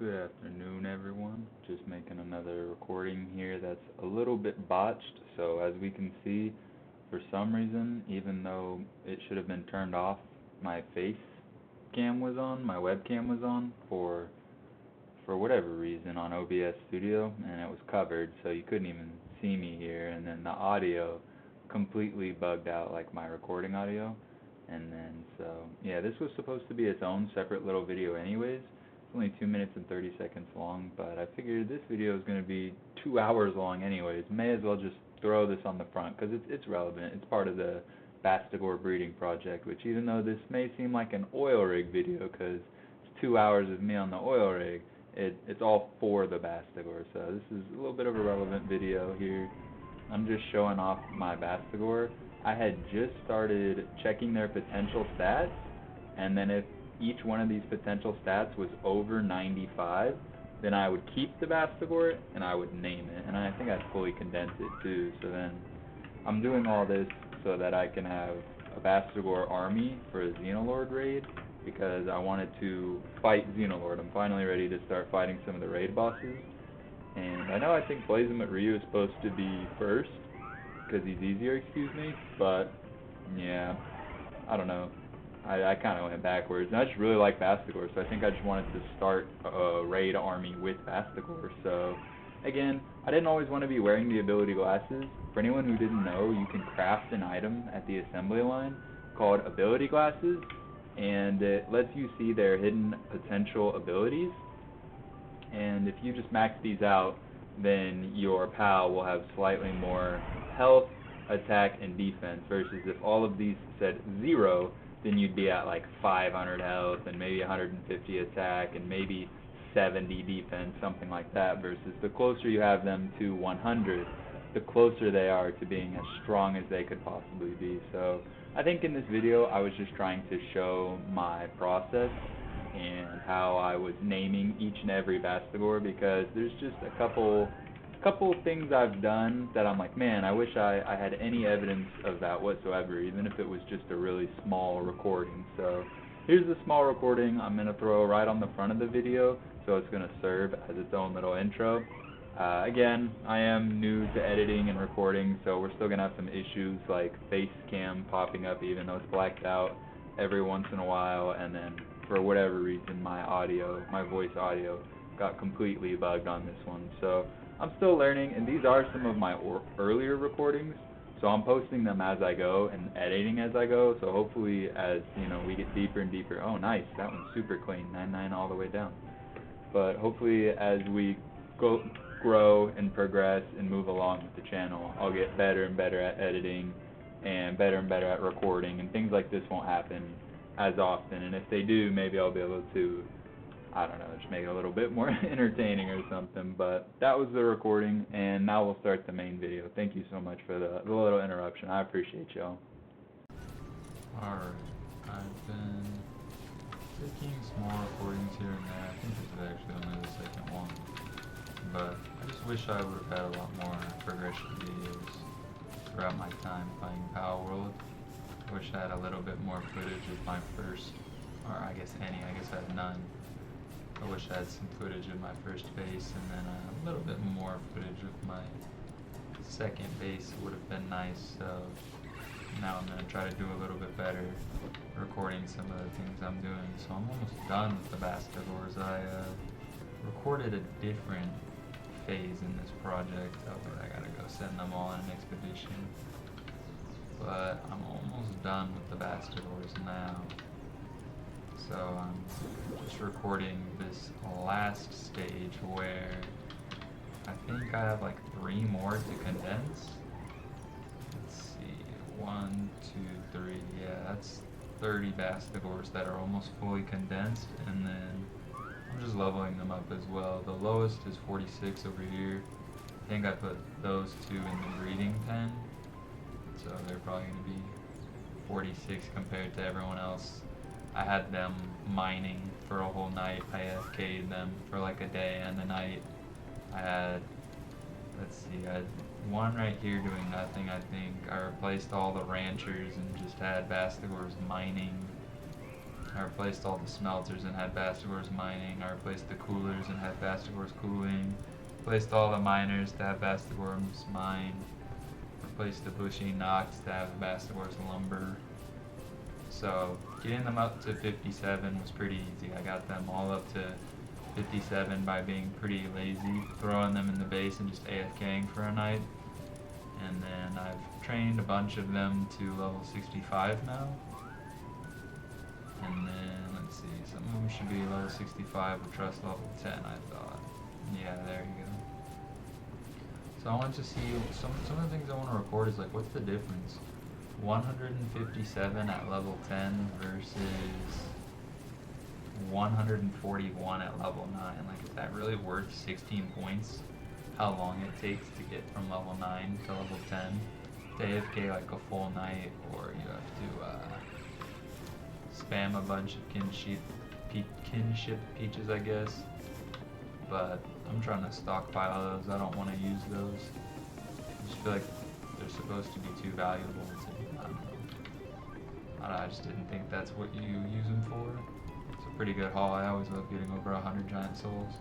Good afternoon, everyone. Just making another recording here that's a little bit botched. So as we can see, for some reason, even though it should have been turned off, my face cam was on, my webcam was on for whatever reason on OBS Studio, and it was covered, so you couldn't even see me here. And then the audio completely bugged out, like my recording audio. And then so yeah, this was supposed to be its own separate little video anyways. Only 2 minutes and 30 seconds long, but I figured this video is going to be 2 hours long anyways. May as well just throw this on the front because it's relevant. It's part of the Bastigor breeding project, which even though this may seem like an oil rig video because it's 2 hours of me on the oil rig, it's all for the Bastigor. So this is a little bit of a relevant video here. I'm just showing off my Bastigor. I had just started checking their potential stats, and then if each one of these potential stats was over 95, then I would keep the Bastigor and I would name it. And I think I'd fully condense it too. So then I'm doing all this so that I can have a Bastigor army for a Xenolord raid because I wanted to fight Xenolord. I'm finally ready to start fighting some of the raid bosses. And I think Blazement Ryu is supposed to be first because he's easier, but yeah, I don't know. I kind of went backwards, and I just really like Bastigor, so I think I just wanted to start a raid army with Bastigor. So, again, I didn't always want to be wearing the ability glasses. For anyone who didn't know, you can craft an item at the assembly line called ability glasses, and it lets you see their hidden potential abilities. And if you just max these out, then your pal will have slightly more health, attack, and defense, versus if all of these said 0, then you'd be at like 500 health and maybe 150 attack and maybe 70 defense, something like that, versus the closer you have them to 100, the closer they are to being as strong as they could possibly be. So I think in this video I was just trying to show my process and how I was naming each and every Bastigor, because there's just a couple things I've done that I'm like, man, I wish I had any evidence of that whatsoever, even if it was just a really small recording. So here's the small recording I'm going to throw right on the front of the video, so it's going to serve as its own little intro. Again, I am new to editing and recording, so we're still going to have some issues like face cam popping up even though it's blacked out every once in a while, and then for whatever reason my voice audio got completely bugged on this one. So I'm still learning, and these are some of my earlier recordings, so I'm posting them as I go and editing as I go, so hopefully as, we get deeper and deeper, oh nice, that one's super clean, 9.9 all the way down, but hopefully as we grow and progress and move along with the channel, I'll get better and better at editing and better at recording, and things like this won't happen as often, and if they do, maybe I'll be able to, I don't know, just make it a little bit more entertaining or something. But that was the recording, and now we'll start the main video. Thank you so much for the little interruption. I appreciate y'all. Alright, I've been taking small recordings here and there. I think this is actually only the second one. But I just wish I would have had a lot more progression videos throughout my time playing Power World. I wish I had a little bit more footage of my first, or I guess I had none. I wish I had some footage of my first base, and then a little bit more footage of my second base would have been nice. So now I'm going to try to do a little bit better recording some of the things I'm doing. So I'm almost done with the Bastigors. I recorded a different phase in this project. Oh wait, I gotta go send them all on an expedition. But I'm almost done with the Bastigors now. So I'm just recording this last stage where I think I have like 3 more to condense. Let's see, 1, 2, 3, yeah, that's 30 Bastigors that are almost fully condensed, and then I'm just leveling them up as well. The lowest is 46 over here. I think I put those 2 in the breeding pen, so they're probably going to be 46 compared to everyone else. I had them mining for a whole night. I AFK'd them for like a day and a night. I had, I had one right here doing nothing, I think. I replaced all the ranchers and just had Bastigors mining I replaced all the smelters and had Bastigors mining. I replaced the coolers and had Bastigors cooling. Replaced all the miners to have Bastigors mine. Replaced the bushy knocks to have Bastigors lumber. So getting them up to 57 was pretty easy. I got them all up to 57 by being pretty lazy, throwing them in the base and just AFKing for a night. And then I've trained a bunch of them to level 65 now. And then, let's see, some of them should be level 65 with trust level 10, I thought. Yeah, there you go. So I wanted to see, some of the things I want to record is like, what's the difference? 157 at level 10 versus 141 at level 9. Like, is that really worth 16 points? How long it takes to get from level 9 to level 10? To AFK like a full night, or you have to spam a bunch of kinship peaches, I guess. But I'm trying to stockpile those. I don't want to use those. I just feel like they're supposed to be too valuable to, I don't know. I just didn't think that's what you use them for. It's a pretty good haul. I always love getting over 100 giant souls.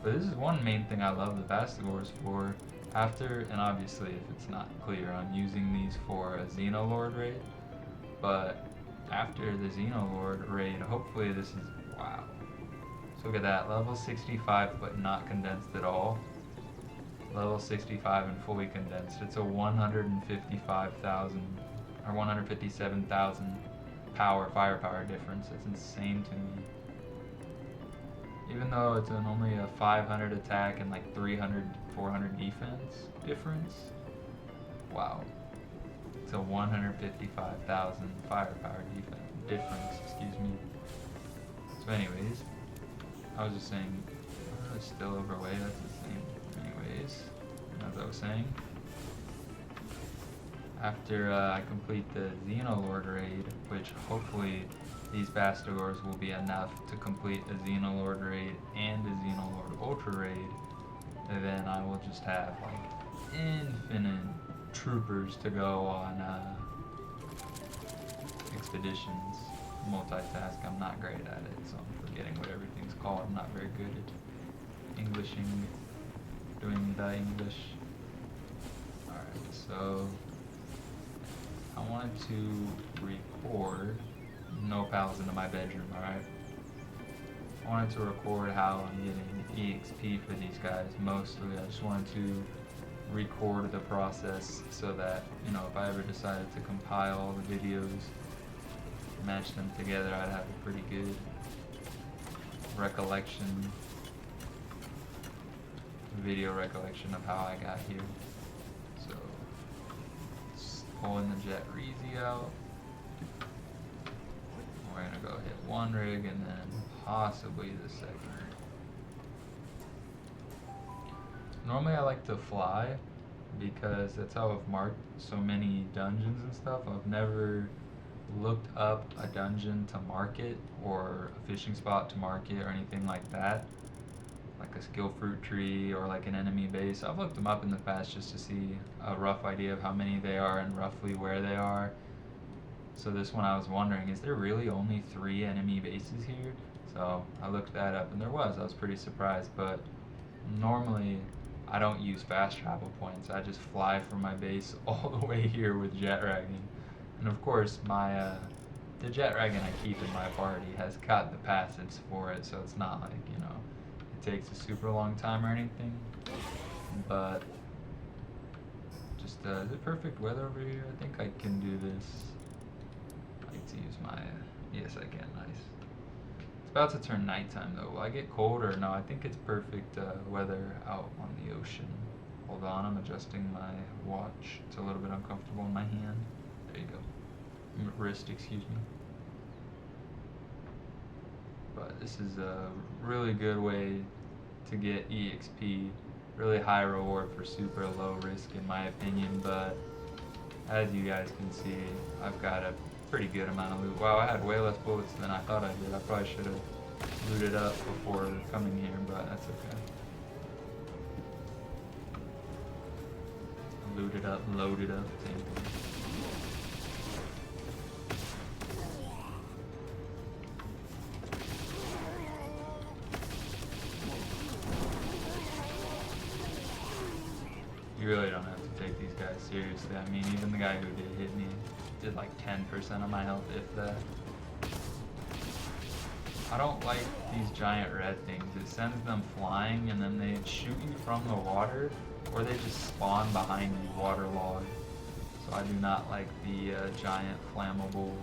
But this is one main thing I love the Bastigors for. After, and obviously if it's not clear, I'm using these for a Xenolord raid. But after the Xenolord raid, hopefully this is, wow. So look at that, level 65 but not condensed at all. Level 65 and fully condensed. It's a 155,000 or 157,000 firepower difference. It's insane to me. Even though it's only a 500 attack and like 300, 400 defense difference. Wow. It's a 155,000 firepower difference, excuse me. So anyways, I was just saying, it's still overweight, that's the same. Anyways, as I was saying, after I complete the Xenolord raid, which hopefully these Bastigors will be enough to complete a Xenolord raid and a Xenolord Ultra raid, and then I will just have like infinite troopers to go on expeditions. Multitask, I'm not great at it, so I'm forgetting what everything's called. I'm not very good at Englishing, doing the English. Alright, so I wanted to record, no pals into my bedroom, alright? I wanted to record how I'm getting EXP for these guys, mostly. I just wanted to record the process so that, you know, if I ever decided to compile all the videos, match them together, I'd have a pretty good video recollection of how I got here. So, pulling the Jet Reezy out. We're gonna go hit one rig and then possibly the second. Normally I like to fly because that's how I've marked so many dungeons and stuff. I've never looked up a dungeon to mark it or a fishing spot to mark it or anything like that, like a skill fruit tree or like an enemy base. I've looked them up in the past just to see a rough idea of how many they are and roughly where they are. So this one I was wondering, is there really only 3 enemy bases here? So I looked that up and there was. I was pretty surprised, but normally I don't use fast travel points. I just fly from my base all the way here with Jet Dragon. And of course, the Jet Dragon I keep in my party has got the passives for it, so it's not like, you know, it takes a super long time or anything. But just is it perfect weather over here? I think I can do this. I like to use my yes, I can. Nice. It's about to turn nighttime though. Will I get cold or no? I think it's perfect weather out on the ocean. Hold on, I'm adjusting my watch. It's a little bit uncomfortable in my hand. There you go. Wrist, excuse me. But this is a really good way to get EXP. Really high reward for super low risk in my opinion, but as you guys can see, I've got a pretty good amount of loot. Wow, I had way less bullets than I thought I did. I probably should have looted up before coming here, but that's okay. Looted up, loaded up, same thing. You really don't have to take these guys seriously. I mean, even the guy who did hit me did like 10% of my health, if that. I don't like these giant red things. It sends them flying and then they shoot you from the water, or they just spawn behind you waterlogged. So I do not like the giant flammable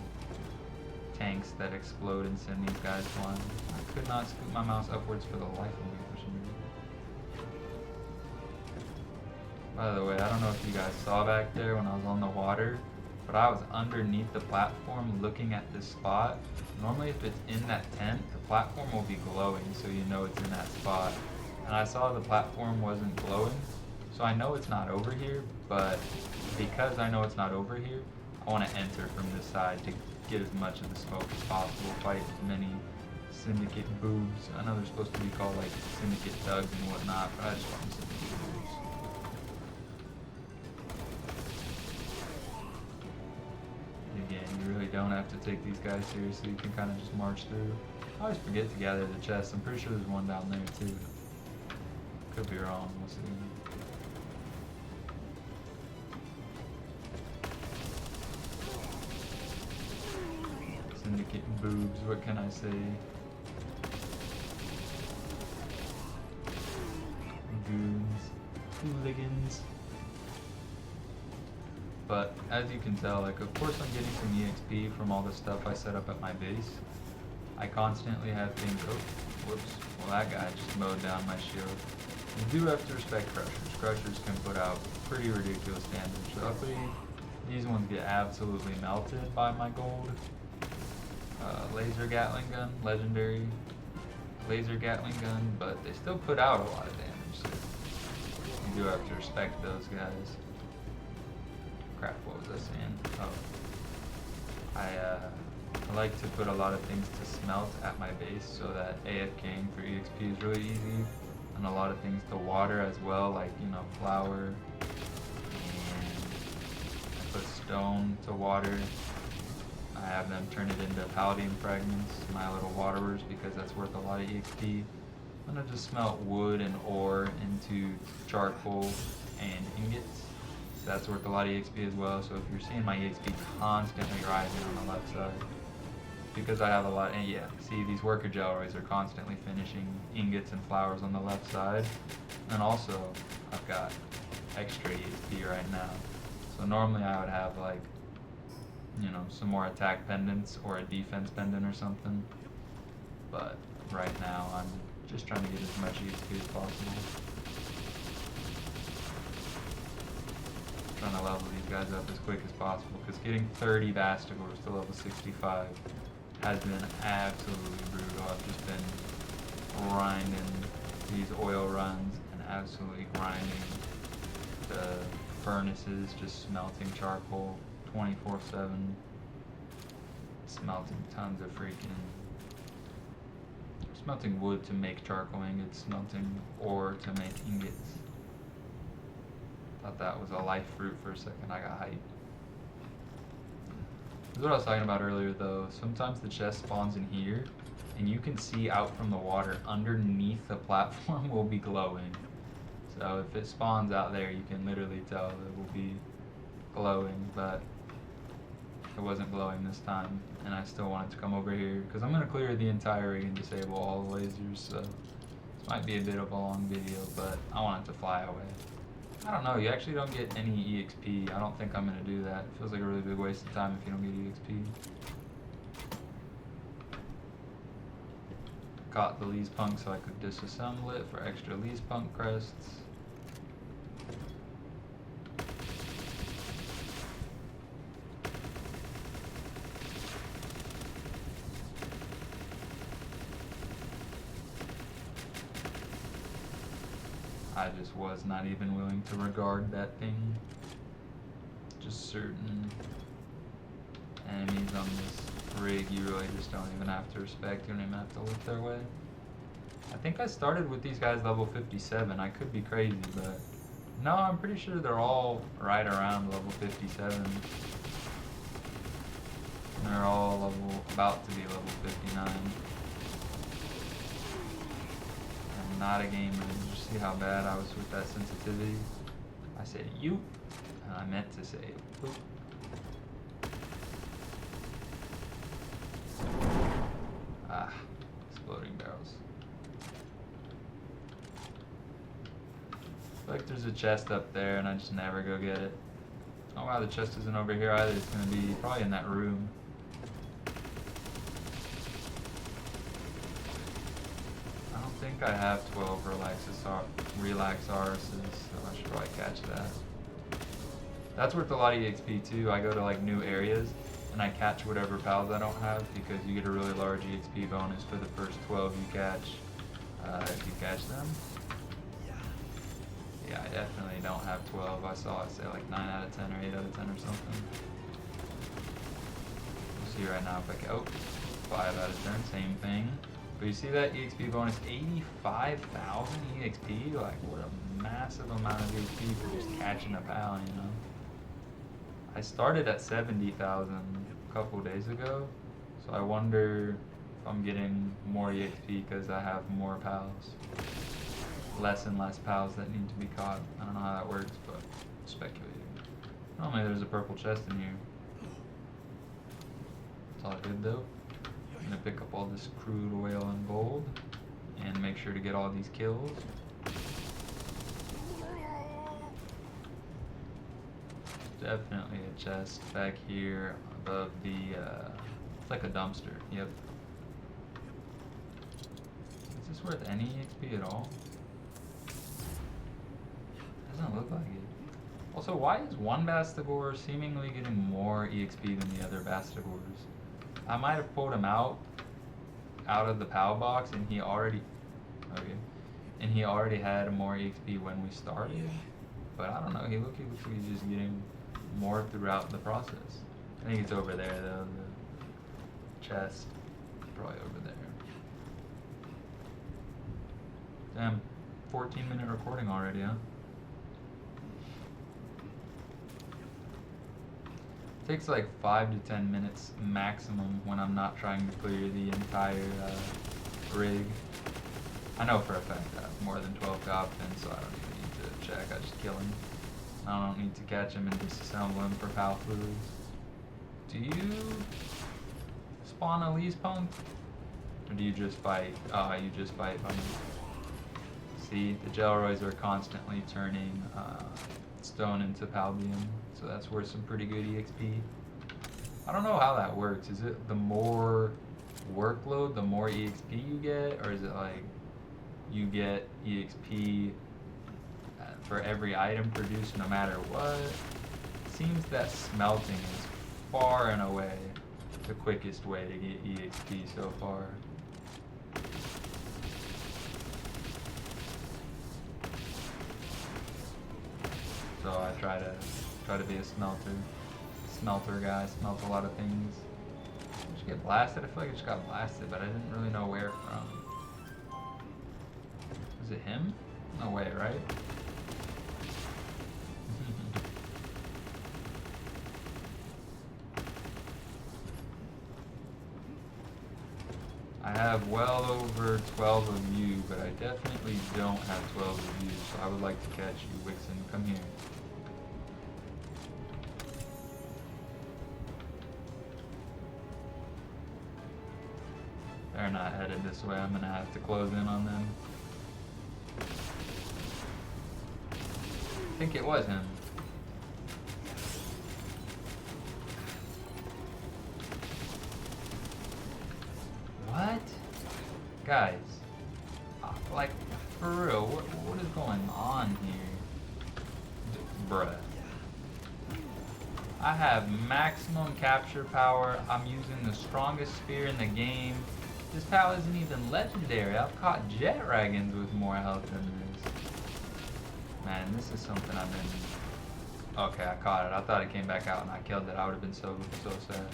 tanks that explode and send these guys flying. I could not scoot my mouse upwards for the life of me for some reason. By the way, I don't know if you guys saw back there when I was on the water, but I was underneath the platform looking at this spot. Normally if it's in that tent, the platform will be glowing, so you know it's in that spot. And I saw the platform wasn't glowing, so I know it's not over here, but because I know it's not over here, I want to enter from this side to get as much of the smoke as possible, fight as many syndicate boobs. I know they're supposed to be called like syndicate thugs and whatnot, but I just want syndicate boobs. Again, you really don't have to take these guys seriously. You can kind of just march through. I always forget to gather the chest. I'm pretty sure there's one down there too. Could be wrong. We'll see. Syndicate boobs. What can I say? Goons, hooligans. But as you can tell, like, of course I'm getting some EXP from all the stuff I set up at my base. I constantly have things, oh, whoops, well that guy just mowed down my shield. You do have to respect Crushers. Crushers can put out pretty ridiculous damage. So luckily, these ones get absolutely melted by my gold. Laser Gatling gun, legendary laser Gatling gun, but they still put out a lot of damage. So you do have to respect those guys. Crap, what was I saying? Oh. I like to put a lot of things to smelt at my base so that AFKing for EXP is really easy. And a lot of things to water as well, like, you know, flour. And I put stone to water. I have them turn it into palladium fragments, my little waterers, because that's worth a lot of EXP. I'm gonna just smelt wood and ore into charcoal and ingots. So that's worth a lot of EXP as well. So if you're seeing my EXP constantly rising on the left side, because I have a lot, and yeah, see these worker galleries are constantly finishing ingots and flowers on the left side. And also, I've got extra EXP right now. So normally I would have like, you know, some more attack pendants or a defense pendant or something. But right now I'm just trying to get as much EXP as possible. Trying to level these guys up as quick as possible, because getting 30 Bastigors to level 65 has been absolutely brutal. I've just been grinding these oil runs and absolutely grinding the furnaces, just smelting charcoal 24/7, smelting tons of smelting wood to make charcoal ingots, smelting ore to make ingots. Thought that was a life fruit for a second. I got hyped. This is what I was talking about earlier though. Sometimes the chest spawns in here and you can see out from the water underneath the platform will be glowing. So if it spawns out there, you can literally tell it will be glowing, but it wasn't glowing this time, and I still wanted to come over here because I'm going to clear the entire rig and disable all the lasers, so this might be a bit of a long video, but I want it to fly away. I don't know, you actually don't get any EXP. I don't think I'm going to do that. It feels like a really big waste of time if you don't get EXP. Caught the Lee's Punk so I could disassemble it for extra Lee's Punk crests. I just was not even willing to regard that thing. Just certain enemies on this rig you really just don't even have to respect. You don't even have to look their way. I think I started with these guys level 57. I could be crazy, but no, I'm pretty sure they're all right around level 57. They're all about to be level 59. I'm not a gamer. Did you see how bad I was with that sensitivity? I said you, and I meant to say poop. Ah, exploding barrels. I feel like there's a chest up there and I just never go get it. Oh wow, the chest isn't over here either. It's gonna be probably in that room. I don't think I have 12 relaxarses, so I should probably catch that. That's worth a lot of EXP too. I go to like new areas and I catch whatever pals I don't have because you get a really large EXP bonus for the first 12 you catch if you catch them. Yeah, I definitely don't have 12. I saw it say like 9 out of 10 or 8 out of 10 or something. We'll see right now if I can. Oh, 5 out of 10, same thing. But you see that EXP bonus, 85,000 EXP? Like, what a massive amount of EXP for just catching a pal, you know? I started at 70,000 a couple days ago, so I wonder if I'm getting more EXP because I have more pals. Less and less pals that need to be caught. I don't know how that works, but speculating. Normally there's a purple chest in here. It's all good though. I'm gonna pick up all this crude oil and gold and make sure to get all these kills. Definitely a chest back here above the, it's like a dumpster, yep. Is this worth any EXP at all? Doesn't look like it. Also, why is one Bastigor seemingly getting more EXP than the other Bastigors? I might have pulled him out of the PAL box and he already had more EXP when we started. But I don't know, he looks like he's just getting more throughout the process. I think it's over there though, the chest. Probably over there. Damn, 14-minute recording already, huh? Takes like 5 to 10 minutes maximum when I'm not trying to clear the entire rig. I know for a fact I have more than 12 goblins, so I don't even need to check. I just kill him. I don't need to catch him and disassemble him for pal foods. Do you spawn a lease punk? Or do you just fight? Oh, you just fight on him. See, the Gelroys are constantly turning stone into palbium, so that's worth some pretty good EXP. I don't know how that works. Is it the more workload, the more EXP you get, or is it like you get EXP for every item produced no matter what? It seems that smelting is far and away the quickest way to get EXP so far. So I try to be a smelter guy, smelt a lot of things. Did I just get blasted? I feel like I just got blasted, but I didn't really know where from. Was it him? No way, right? I have well over 12 of you, but I definitely don't have 12 of you, so I would like to catch you. Wixen, come here. They're not headed this way. I'm gonna have to close in on them. I think it was him. What? Guys, like, for real, what is going on here? Bruh. I have maximum capture power. I'm using the strongest spear in the game. This pal isn't even legendary. I've caught jet dragons with more health than this. Man, this is something I've been... Okay, I caught it. I thought it came back out and I killed it. I would have been so sad.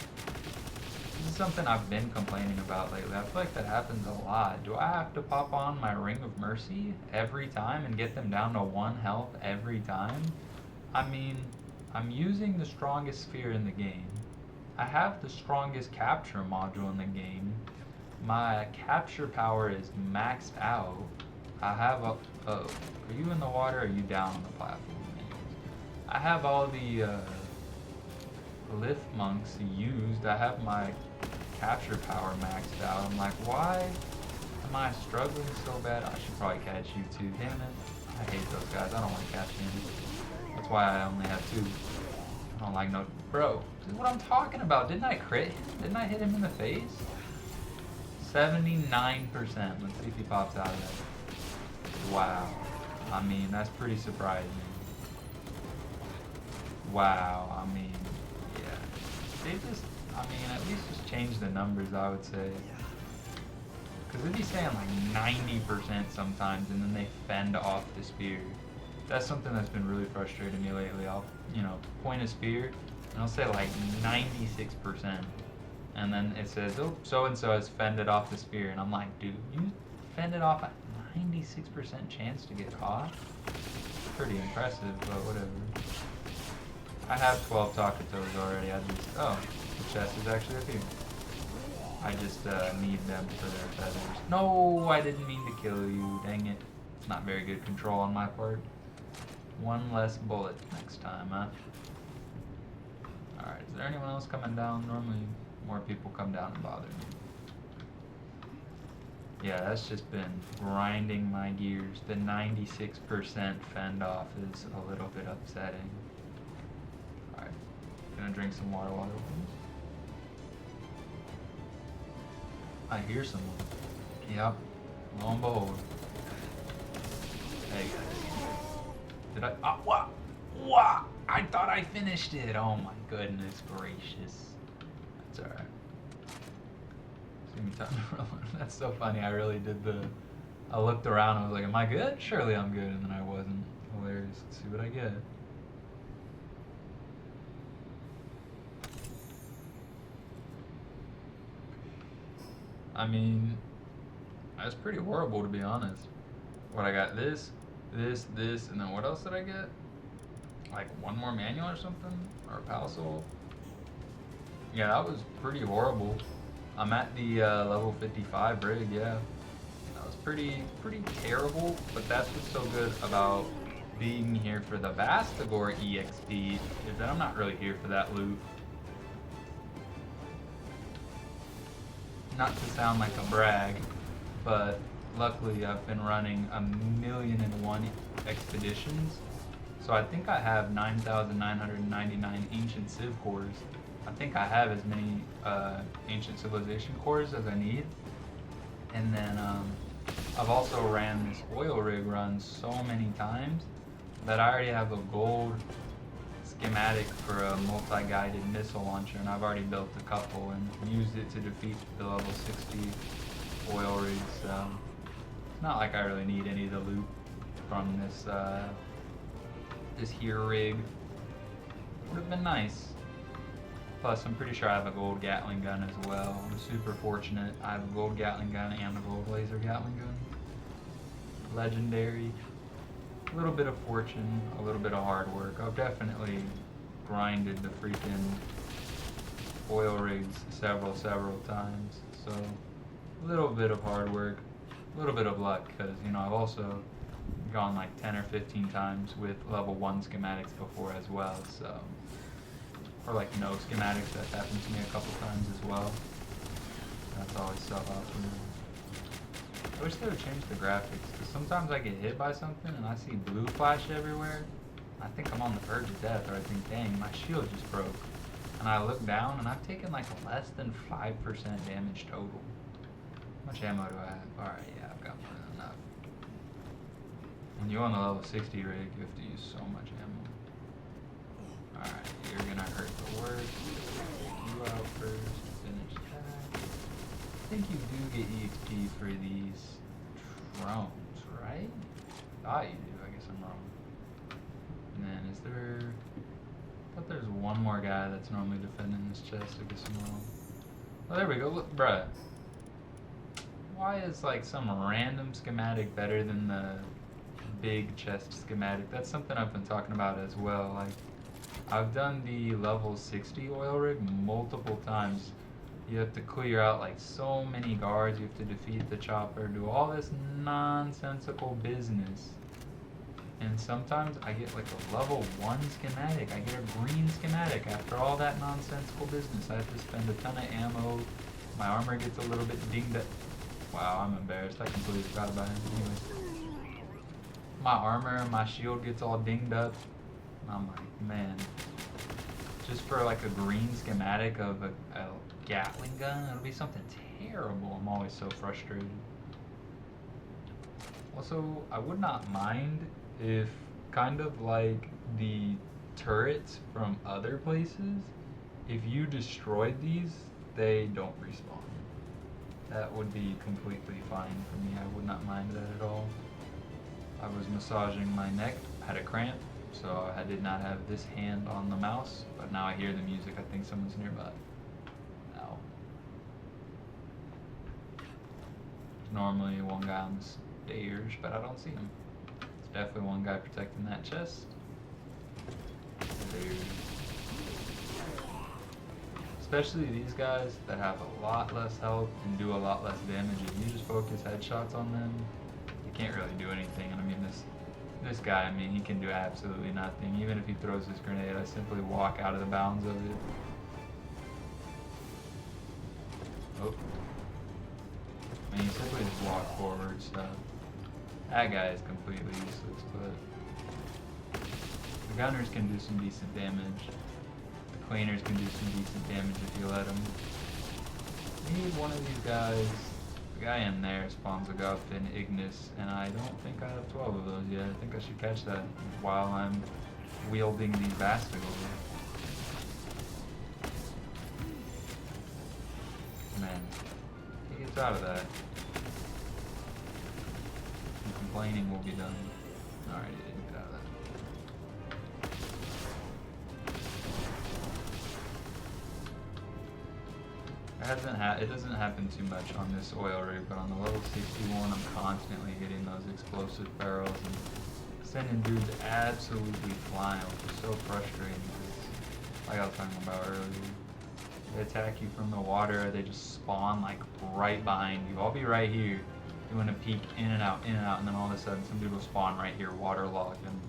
This is something I've been complaining about lately. I feel like that happens a lot. Do I have to pop on my Ring of Mercy every time and get them down to 1 health every time? I mean, I'm using the strongest sphere in the game. I have the strongest capture module in the game. My capture power is maxed out. I have a... Oh, are you in the water or are you down on the platform? I have all the lift monks used. I have my capture power maxed out. I'm like, why am I struggling so bad? I should probably catch you too. Damn it. I hate those guys. I don't want to catch him. That's why I only have 2. I don't like no... Bro, this is what I'm talking about. Didn't I crit him? Didn't I hit him in the face? 79%. Let's see if he pops out of that. Wow. I mean, that's pretty surprising. Wow. I mean, yeah. They just... I mean, at least just change the numbers, I would say. Because it'd be saying like 90% sometimes, and then they fend off the spear. That's something that's been really frustrating me lately. I'll, point a spear, and I'll say like 96%. And then it says, oh, so-and-so has fended off the spear. And I'm like, dude, you fended off a 96% chance to get caught? Pretty impressive, but whatever. I have 12 Takatos already. Oh, the chest is actually up here. I just need them for their feathers. No, I didn't mean to kill you. Dang it. It's not very good control on my part. One less bullet next time, huh? Alright, is there anyone else coming down? Normally more people come down and bother me. Yeah, that's just been grinding my gears. The 96% fend off is a little bit upsetting. Alright, gonna drink some water. I hear someone. Yep, lo and behold. Hey guys. Did I? Ah, what? What? I thought I finished it. Oh my goodness gracious. That's alright. See me time to run. That's so funny. I really did I looked around and I was like, am I good? Surely I'm good. And then I wasn't. Hilarious. Let's see what I get. I mean, that's pretty horrible to be honest. What I got this, and then what else did I get? Like one more manual or something? Or a Palsol? Yeah, that was pretty horrible. I'm at the level 55 rig, yeah. That was pretty terrible, but that's what's so good about being here for the Bastigor EXP, is that I'm not really here for that loot. Not to sound like a brag, but luckily I've been running 1,000,001 expeditions. So I think I have 9,999 ancient civ cores. I think I have as many ancient civilization cores as I need. And then I've also ran this oil rig run so many times that I already have a gold schematic for a multi-guided missile launcher, and I've already built a couple and used it to defeat the level 60 oil rigs. So it's not like I really need any of the loot from this here rig. Would have been nice. Plus, I'm pretty sure I have a gold Gatling gun as well. I'm super fortunate. I have a gold Gatling gun and a gold laser Gatling gun. Legendary. A little bit of fortune, a little bit of hard work. I've definitely grinded the freaking oil rigs several times. So, a little bit of hard work, a little bit of luck, because, I've also gone like 10 or 15 times with level 1 schematics before as well, so. Or like no schematics, that's happened to me a couple times as well. That's always so awesome. I wish they would change the graphics, because sometimes I get hit by something and I see blue flash everywhere. I think I'm on the verge of death, or I think, dang, my shield just broke. And I look down and I've taken like less than 5% damage total. How much ammo do I have? Alright, yeah, I've got more than enough. When you're on the level 60 rig, you have to use so much ammo. Alright, you're gonna hurt the worst. Take you out first. Finish that. I think you do get EXP for these drones, right? I thought you do. I guess I'm wrong. And then is there... I thought there's one more guy that's normally defending this chest. I guess I'm wrong. Oh, there we go. Look, bruh. Why is like some random schematic better than the big chest schematic? That's something I've been talking about as well. Like, I've done the level 60 oil rig multiple times. You have to clear out like so many guards, you have to defeat the chopper, do all this nonsensical business. And sometimes I get like a level 1 schematic. I get a green schematic after all that nonsensical business. I have to spend a ton of ammo. My armor gets a little bit dinged up. Wow, I'm embarrassed. I completely forgot about him. Anyways. My armor and my shield gets all dinged up. I'm like, man. Just for like a green schematic of a Gatling gun, it'll be something terrible. I'm always so frustrated. Also, I would not mind if kind of like the turrets from other places, if you destroyed these, they don't respawn. That would be completely fine for me. I would not mind that at all. I was massaging my neck, had a cramp, so I did not have this hand on the mouse, but now I hear the music. I think someone's nearby. Ow. Normally one guy on the stairs, but I don't see him. It's definitely one guy protecting that chest. Especially these guys that have a lot less health and do a lot less damage. If you just focus headshots on them, you can't really do anything. And I mean, this guy, I mean, he can do absolutely nothing. Even if he throws his grenade, I simply walk out of the bounds of it. Oh. I mean, you simply just walk forward, so that guy is completely useless, but the gunners can do some decent damage. The cleaners can do some decent damage if you let them. We need one of these guys. The guy in there spawns a gup in Ignis, and I don't think I have 12 of those yet. I think I should catch that while I'm wielding these Bastigors. Man, he gets out of that. Some complaining will be done. Alright, he didn't get out of that. It doesn't happen too much on this oil rig, but on the level 61, I'm constantly hitting those explosive barrels and sending dudes absolutely flying, which is so frustrating because, like I was talking about earlier, they attack you from the water, they just spawn like right behind you. I'll be right here doing a peek in and out, and then all of a sudden some dude will spawn right here, waterlogged and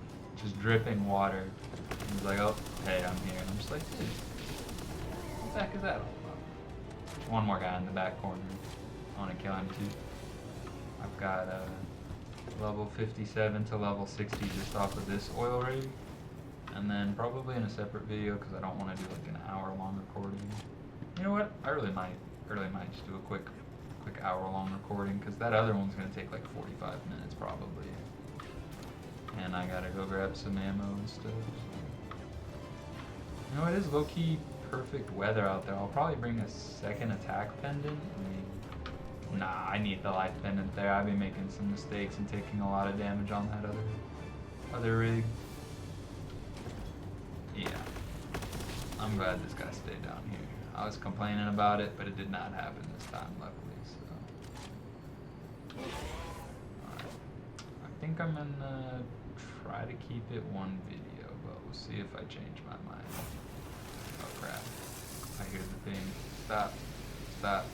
just dripping water. And he's like, oh, hey, I'm here. And I'm just like, dude, what the heck is that all about? One more guy in the back corner. I want to kill him too. I've got level 57 to level 60 just off of this oil rig. And then probably in a separate video, because I don't want to do like an hour-long recording. You know what? I really might just do a quick hour-long recording, because that other one's going to take like 45 minutes probably. And I gotta go grab some ammo and stuff. You know, it is low-key perfect weather out there. I'll probably bring a second attack pendant. I mean, nah, I need the life pendant there. I've been making some mistakes and taking a lot of damage on that other rig. Yeah. I'm glad this guy stayed down here. I was complaining about it, but it did not happen this time, luckily, so. Alright. I think I'm gonna try to keep it one video, but we'll see if I change my mind. Oh crap. I hear the thing. Stop. Stop.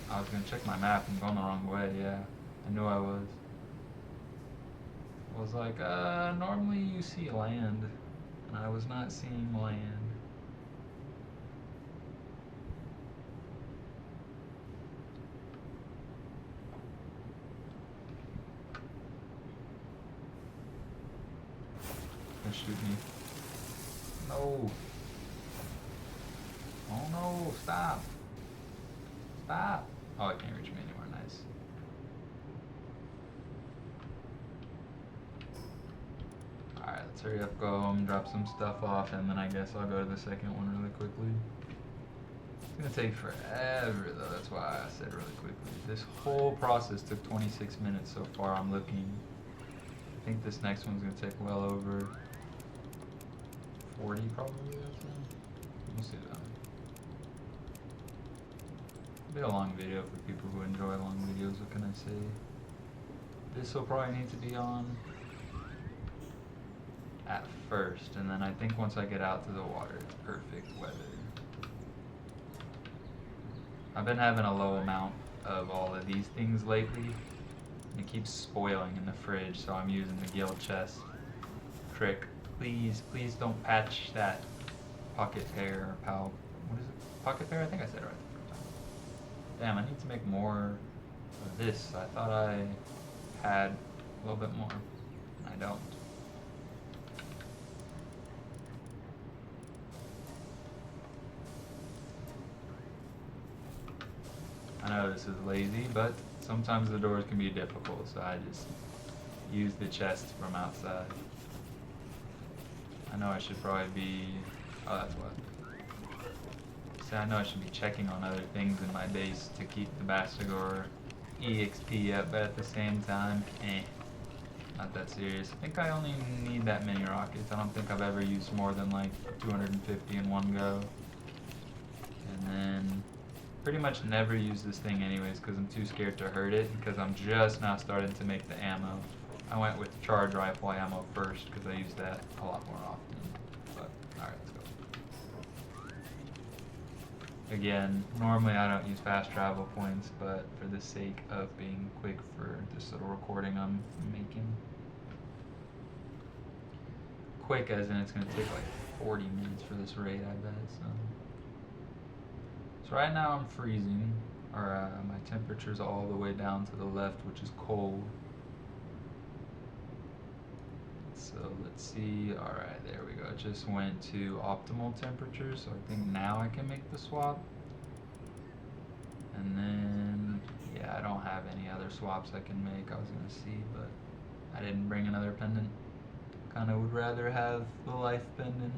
I was gonna check my map. I'm going the wrong way, yeah. I knew I was. I was like, normally you see land. And I was not seeing land. Don't shoot me. No. Oh no, stop. Stop. Oh, it can't reach me anymore, nice. Alright, let's hurry up, go home, drop some stuff off, and then I guess I'll go to the second one really quickly. It's gonna take forever though, that's why I said really quickly. This whole process took 26 minutes so far, I'm looking. I think this next one's gonna take well over 40 probably, we'll see that. It'll be a long video for people who enjoy long videos, what can I say? This will probably need to be on at first, and then I think once I get out to the water, it's perfect weather. I've been having a low amount of all of these things lately, and it keeps spoiling in the fridge, so I'm using the guild chest trick. Please, please don't patch that pocket pair or pal. What is it? Pocket pair? I think I said it right the first time. Damn, I need to make more of this. I thought I had a little bit more. I don't. I know this is lazy, but sometimes the doors can be difficult, so I just use the chest from outside. I know I should probably be... oh, that's what. See, I know I should be checking on other things in my base to keep the Bastigor EXP up, but at the same time, not that serious. I think I only need that many rockets. I don't think I've ever used more than like 250 in one go. And then pretty much never use this thing anyways because I'm too scared to hurt it because I'm just now starting to make the ammo. I went with charge rifle ammo first because I use that a lot more often. But alright, let's go. Again, normally I don't use fast travel points, but for the sake of being quick for this little recording I'm making. Quick as in it's going to take like 40 minutes for this raid, I bet. So right now I'm freezing, or my temperature's all the way down to the left, which is cold. So let's see, alright, there we go. It just went to optimal temperature, so I think now I can make the swap. And then, yeah, I don't have any other swaps I can make, I was going to see, but I didn't bring another pendant. Kind of would rather have the life pendant.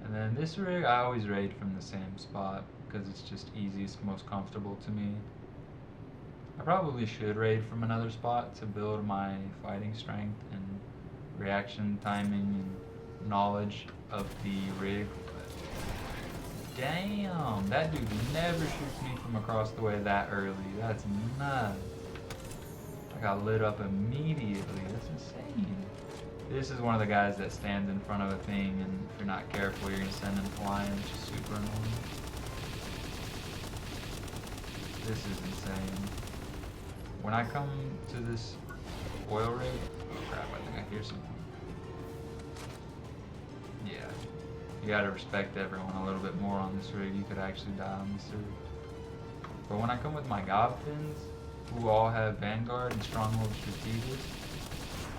And then this rig, I always raid from the same spot because it's just easiest, most comfortable to me. I probably should raid from another spot to build my fighting strength and reaction timing and knowledge of the rig. But damn, that dude never shoots me from across the way that early. That's nuts. I got lit up immediately. That's insane. This is one of the guys that stands in front of a thing, and if you're not careful, you're gonna send him flying, which is super annoying. This is insane. When I come to this oil rig, oh crap, I think I hear something. Yeah, you gotta respect everyone a little bit more on this rig. You could actually die on this rig. But when I come with my Gobfins, who all have Vanguard and Stronghold Strategist,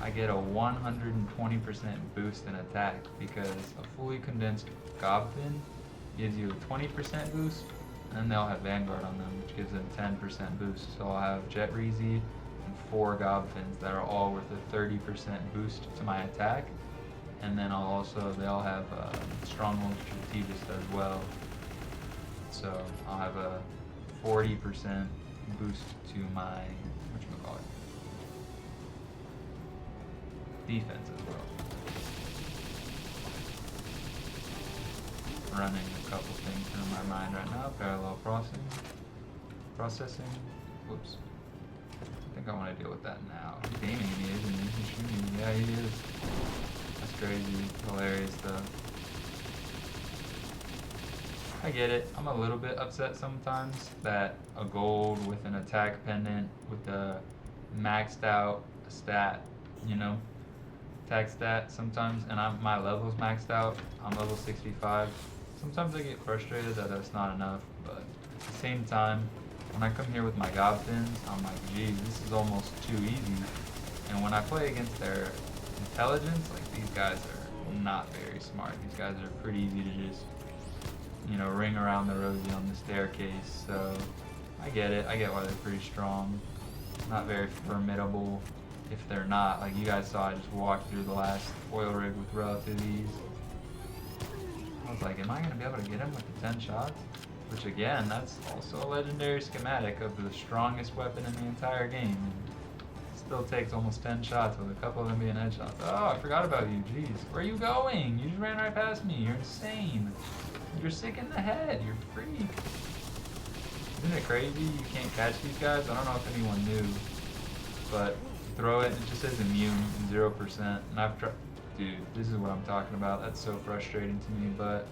I get a 120% boost in attack because a fully condensed Gobfin gives you a 20% boost, and then they'll have Vanguard on them, which gives them 10% boost. So I'll have Jet Reezy and 4 Gobfins that are all worth a 30% boost to my attack, and then they'll have Stronghold Strategist as well. So I'll have a 40% boost to my whatchamacallit, defense as well. Running a couple things through my mind right now. Parallel processing. Whoops. I think I want to deal with that now. He's aiming at me, isn't he? He's shooting me. Yeah, he is. That's crazy. Hilarious stuff. I get it. I'm a little bit upset sometimes that a gold with an attack pendant with a maxed out stat, attack stat sometimes, and my level's maxed out. I'm level 65. Sometimes I get frustrated that that's not enough, but at the same time, when I come here with my Gobfins, I'm like, geez, this is almost too easy. And when I play against their intelligence, like, these guys are not very smart. These guys are pretty easy to just, ring around the rosy on the staircase. So I get it. I get why they're pretty strong. Not very formidable if they're not. Like you guys saw, I just walked through the last oil rig with relative ease. I was like, am I going to be able to get him with the 10 shots? Which again, that's also a legendary schematic of the strongest weapon in the entire game. It still takes almost 10 shots with a couple of them being headshots. Oh, I forgot about you. Jeez. Where are you going? You just ran right past me. You're insane. You're sick in the head. You're a freak. Isn't it crazy? You can't catch these guys. I don't know if anyone knew, but throw it and it just says immune and 0%. And I've tried. Dude, this is what I'm talking about. That's so frustrating to me, but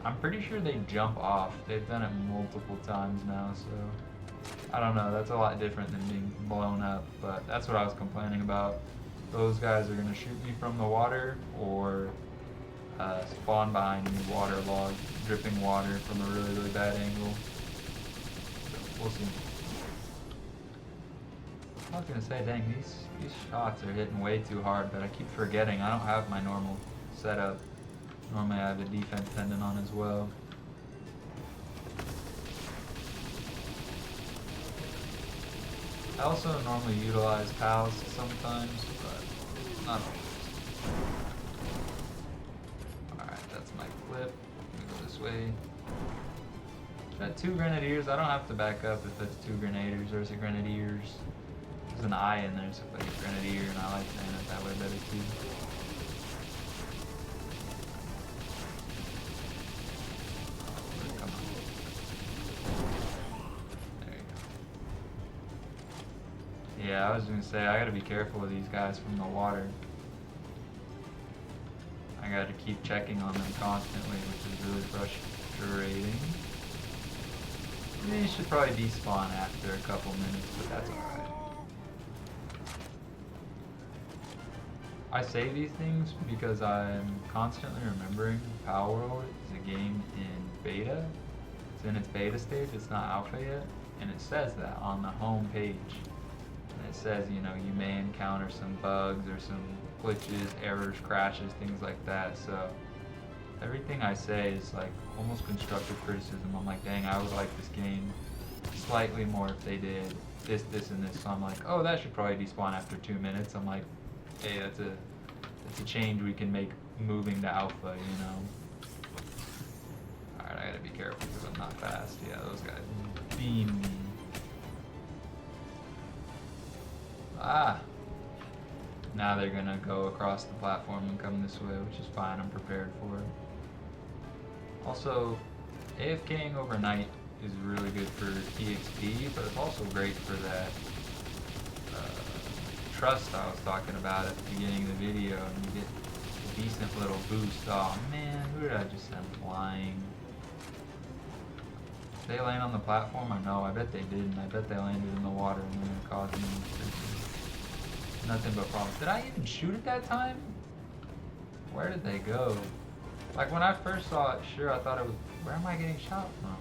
I'm pretty sure they jump off. They've done it multiple times now, so I don't know. That's a lot different than being blown up, but that's what I was complaining about. those guys are gonna shoot me from the water or spawn behind me, waterlogged, dripping water from a really, really bad angle. So we'll see. I was gonna say, dang, these shots are hitting way too hard, but I keep forgetting I don't have my normal setup. Normally I have a defense pendant on as well. I also normally utilize pals sometimes, but not always. Alright, that's my clip. Let me go this way. Got 2 grenadiers. I don't have to back up if it's 2 grenadiers. There's a grenadiers. There's an I in there, so if I get grenadier, and I like saying it that way better too. Come on. There you go. Yeah, I was gonna say, I gotta be careful with these guys from the water. I gotta keep checking on them constantly, which is really frustrating. They should probably despawn after a couple minutes, but that's alright. I say these things because I'm constantly remembering Power World is a game in beta. It's in its beta stage, it's not alpha yet, and it says that on the home page. And it says, you know, you may encounter some bugs or some glitches, errors, crashes, things like that. So everything I say is like almost constructive criticism. I'm like, dang, I would like this game slightly more if they did this, this, and this. So I'm like, oh, that should probably despawn after 2 minutes. I'm like, hey, that's a change we can make moving to alpha, you know. Alright, I gotta be careful because I'm not fast. Yeah, those guys beam me. Ah! Now they're gonna go across the platform and come this way, which is fine, I'm prepared for it. Also, AFKing overnight is really good for EXP, but it's also great for that trust I was talking about at the beginning of the video, and you get a decent little boost. Oh man, who did I just send flying? Did they land on the platform or no? I bet they didn't. I bet they landed in the water and they're gonna cause me nothing but problems. Did I even shoot at that time? Where did they go? Like when I first saw it, sure, I thought it was, where am I getting shot from?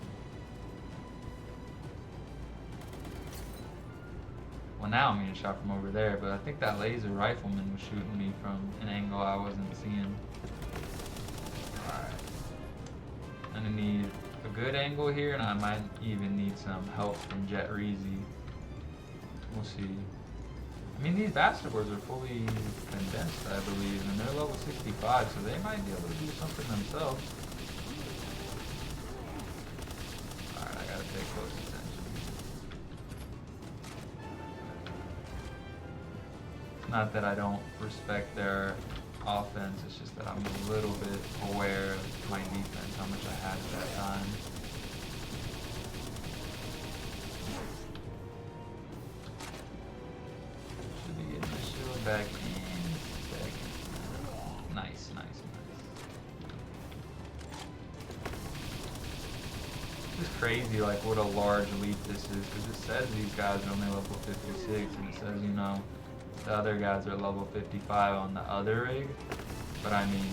Well, now I'm getting shot from over there, but I think that laser rifleman was shooting me from an angle I wasn't seeing. Alright. I'm gonna need a good angle here, and I might even need some help from Jet Reezy. We'll see. I mean, these Bastigors are fully condensed, I believe, and they're level 65, so they might be able to do something themselves. Alright, I gotta pay close attention. Not that I don't respect their offense, it's just that I'm a little bit aware of my defense, how much I had at that time. Should be getting my shield back in a second. Nice, nice, nice. It's just crazy like what a large leap this is, because it says these guys are only level 56, and it says, you know, the other guys are level 55 on the other rig, but I mean,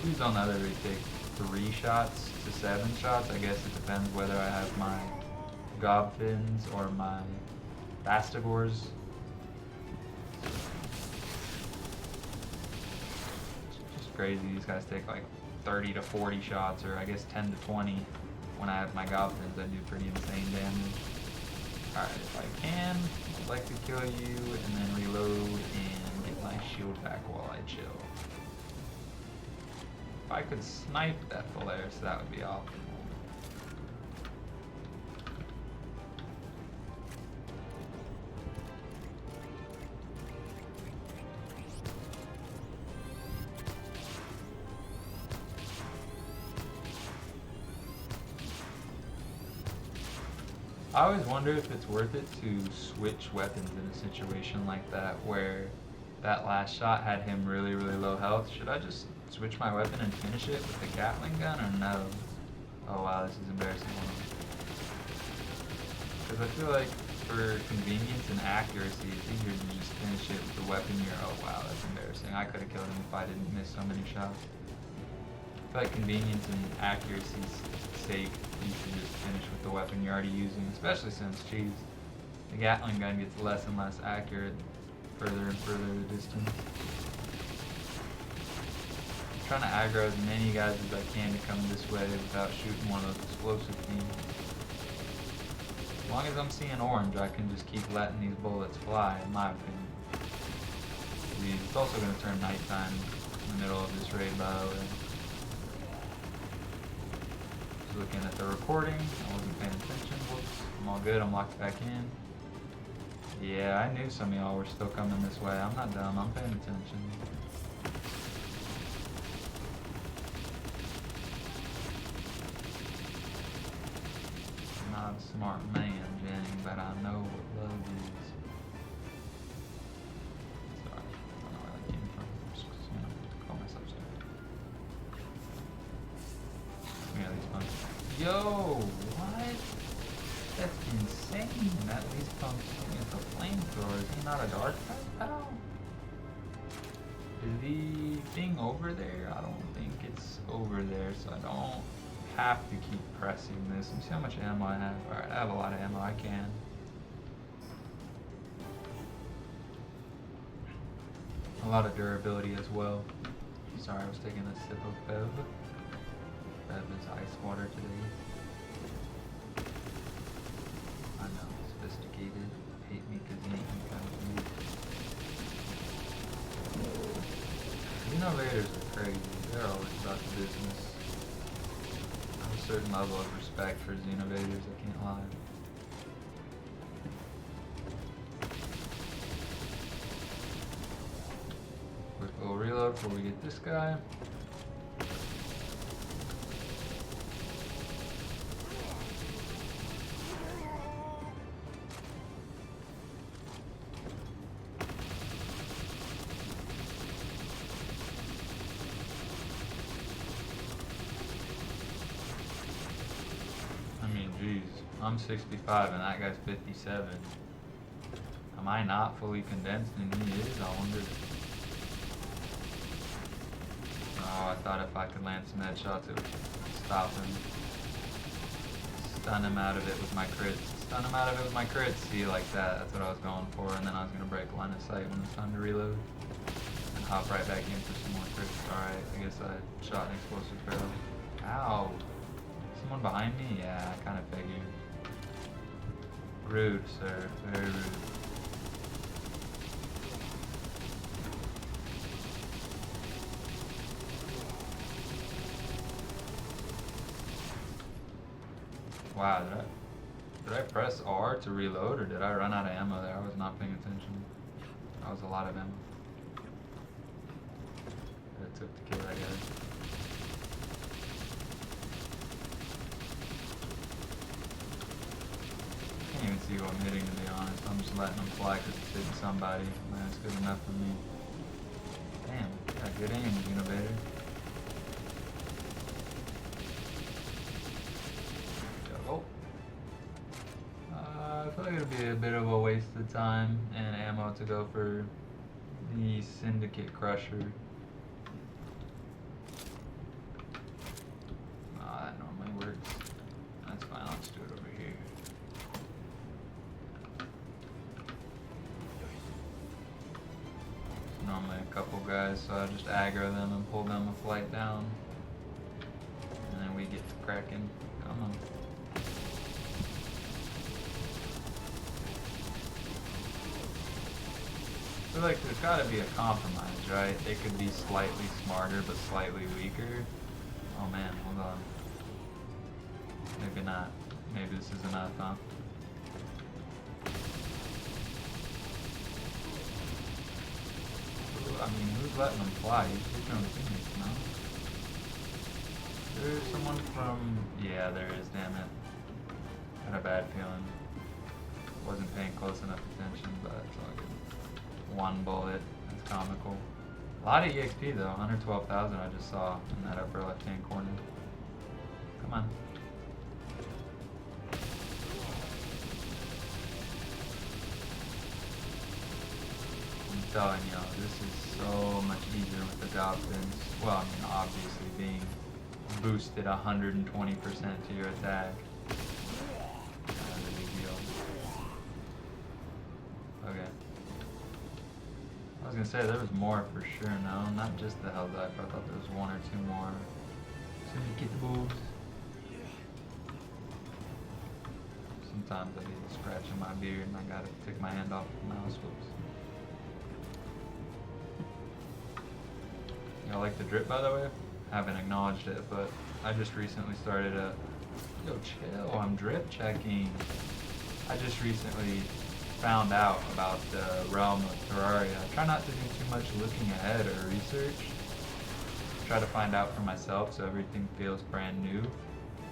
dudes on the other rig take 3 shots to 7 shots. I guess it depends whether I have my Gobfins or my Bastigors. It's just crazy. These guys take like 30 to 40 shots, or I guess 10 to 20. When I have my Gobfins, I do pretty insane damage. Alright, if I can, I'd like to kill you and then reload and get my shield back while I chill. If I could snipe that Polaris, that would be optimal. I always wonder if it's worth it to switch weapons in a situation like that, where that last shot had him really, really low health. Should I just switch my weapon and finish it with the Gatling gun, or no? Oh wow, this is embarrassing. Because I feel like for convenience and accuracy, it's easier to just finish it with the weapon you're. Oh wow, that's embarrassing. I could have killed him if I didn't miss so many shots. But convenience and accuracy's sake, you should just finish with the weapon you're already using, especially since, geez, the Gatling gun gets less and less accurate further and further the distance. I'm trying to aggro as many guys as I can to come this way without shooting one of those explosive teams. As long as I'm seeing orange, I can just keep letting these bullets fly, in my opinion. It's also going to turn nighttime in the middle of this raid, by the way. Just looking at the recording, I wasn't paying attention. Whoops, I'm all good, I'm locked back in. Yeah, I knew some of y'all were still coming this way. I'm not dumb, I'm paying attention. I'm not a smart man, Jenny, but I know what love is. Sorry, I don't know where that came from. I'm just, call myself stupid. Yeah, these pumps. Yo, what? That's insane. That these pumps with the flamethrower. Is he not a dark type pal? Is the thing over there? I don't think it's over there, so I don't have to keep pressing this. Let me see how much ammo I have. Alright, I have a lot of ammo. I can. A lot of durability as well. Sorry, I was taking a sip of Bev. Bev is ice water today. I know, sophisticated. Hate me because you ain't me kind of food. Innovators are crazy. They're always about the business. I have a certain level of respect for Xenovators, I can't lie. Quick little reload before we get this guy. Jeez, I'm 65 and that guy's 57. Am I not fully condensed and he is? I wonder. Oh, I thought if I could land some headshots it would stop him. Stun him out of it with my crits. Stun him out of it with my crits. See, like that. That's what I was going for. And then I was going to break line of sight when it's time to reload. And hop right back in for some more crits. Alright, I guess I shot an explosive barrel. Ow. Someone behind me? Yeah, I kind of figured. Rude, sir. Very rude. Wow, did I press R to reload or did I run out of ammo there? I was not paying attention. That was a lot of ammo. It took to kill that guy. I can't even see what I'm hitting, to be honest. I'm just letting them fly because it's hitting somebody. Man, it's good enough for me. Damn, got good aim, Innovator. Oh. I feel like it'd be a bit of a waste of time and ammo to go for the Syndicate Crusher. That normally works. That's fine, let's do it over here. Normally a couple guys, so I just aggro them and pull them a flight down. And then we get to cracking. Come on. I feel like there's gotta be a compromise, right? They could be slightly smarter but slightly weaker. Oh man, hold on. Maybe not. Maybe this is enough, huh? I mean, who's letting them fly? You should know the teammates, no? There's someone from... Yeah, there is, damn it. Had a bad feeling. Wasn't paying close enough attention, but it's all good. One bullet. That's comical. A lot of EXP though. 112,000 I just saw in that upper left-hand corner. Come on. telling y'all, this is so much easier with the dolphins. Well, I mean, obviously being boosted 120% to your attack. Not a big deal. Okay. I was gonna say there was more for sure. No, not just the Hell Diver. I thought there was one or two more. Syndicate the boobs. Sometimes I be scratching my beard and I gotta take my hand off the mouse. Whoops. Y'all like the drip, by the way? Haven't acknowledged it, but I just recently started a... Yo, chill, I'm drip checking. I just recently found out about the realm of Terraria. I try not to do too much looking ahead or research. Try to find out for myself so everything feels brand new.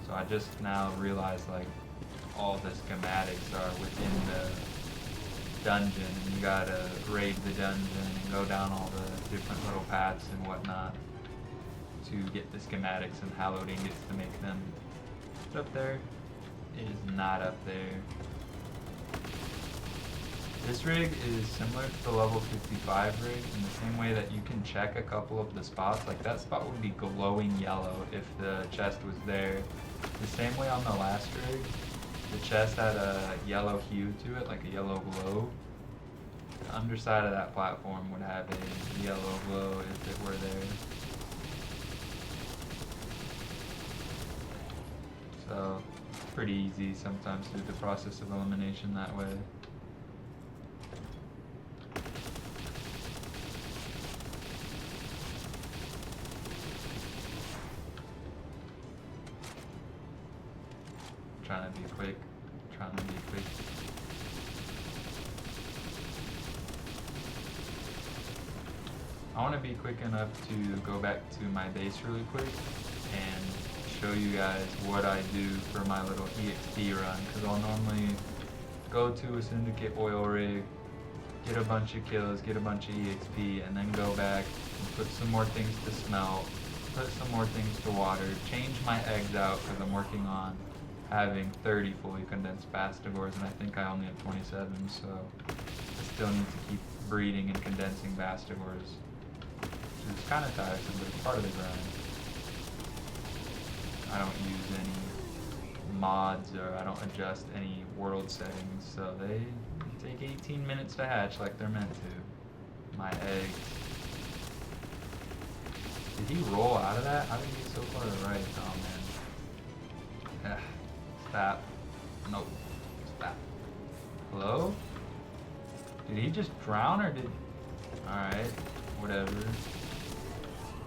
So I just now realized like all the schematics are within the dungeon, and you gotta raid the dungeon and go down all the different little paths and whatnot to get the schematics, and Halloween gets to make them. It's up there. It is not up there. This rig is similar to the level 55 rig in the same way that you can check a couple of the spots. Like that spot would be glowing yellow if the chest was there. The same way on the last rig, the chest had a yellow hue to it, like a yellow glow. The underside of that platform would have a yellow glow if it were there. So, pretty easy sometimes to do the process of elimination that way. Trying to be quick. I want to be quick enough to go back to my base really quick and show you guys what I do for my little EXP run, because I'll normally go to a syndicate oil rig, get a bunch of kills, get a bunch of EXP, and then go back and put some more things to smelt, put some more things to water, change my eggs out because I'm working on having 30 fully condensed Bastigors, and I think I only have 27, so I still need to keep breeding and condensing Bastigors, which is kind of tiresome, but it's part of the grind. I don't use any mods, or I don't adjust any world settings, so they take 18 minutes to hatch like they're meant to. My eggs. Did he roll out of that? How did he get so far to the right? Oh man. Stop. Nope. Stop. Hello? Did he just drown or did... Alright. Whatever.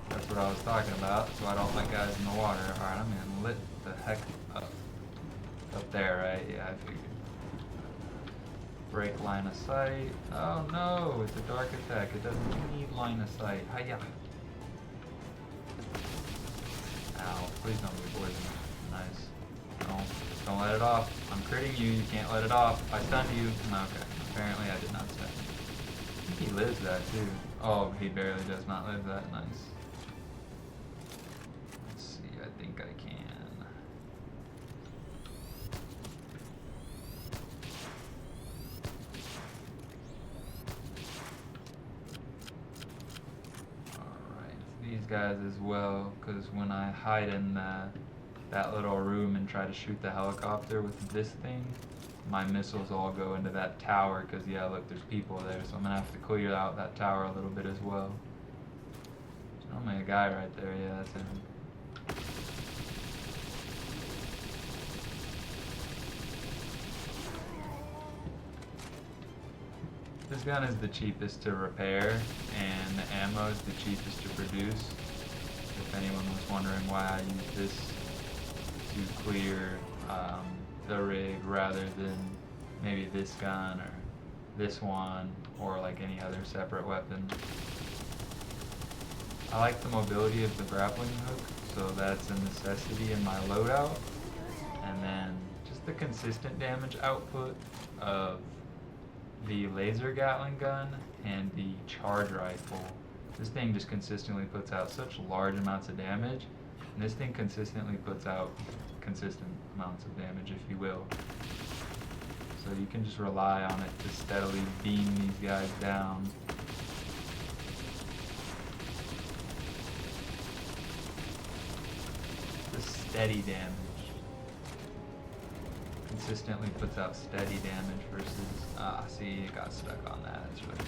That's what I was talking about, so I don't let guys in the water. Alright, I'm gonna lit the heck up. Up there, right? Yeah, I figured. Break line of sight. Oh no, it's a dark attack. It doesn't need line of sight. Hiya. Ow, please don't be poisoned. Nice. Don't let it off. I'm critting you, you can't let it off. I stunned you. Okay, apparently I did not stun you. I think he lives that too. Oh, he barely does not live that. Nice. Let's see, I think I can. These guys as well, because when I hide in that little room and try to shoot the helicopter with this thing, my missiles all go into that tower, because yeah, look, there's people there, so I'm gonna have to clear out that tower a little bit as well. There's normally a guy right there. Yeah, that's him. This gun is the cheapest to repair, and the ammo is the cheapest to produce. If anyone was wondering why I use this to clear the rig rather than maybe this gun or this one or like any other separate weapon. I like the mobility of the grappling hook, so that's a necessity in my loadout. And then just the consistent damage output of the laser Gatling gun and the charge rifle. This thing just consistently puts out such large amounts of damage, and this thing consistently puts out consistent amounts of damage, if you will. So you can just rely on it to steadily beam these guys down steady damage. Consistently puts out steady damage versus, see, it got stuck on that. That's really cool.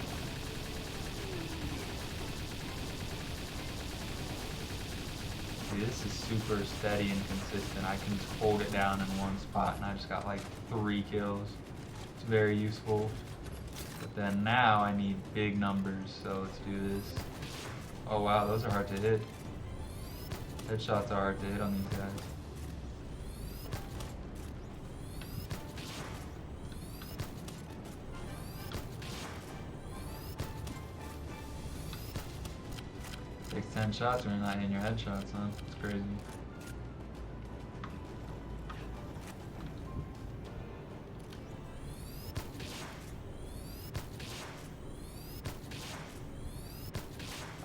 See, this is super steady and consistent. I can just hold it down in one spot and I just got like 3 kills. It's very useful. But then now I need big numbers, so let's do this. Oh wow, those are hard to hit. Headshots are hard to hit on these guys. Takes 10 shots when you're not hitting your headshots, huh? It's crazy.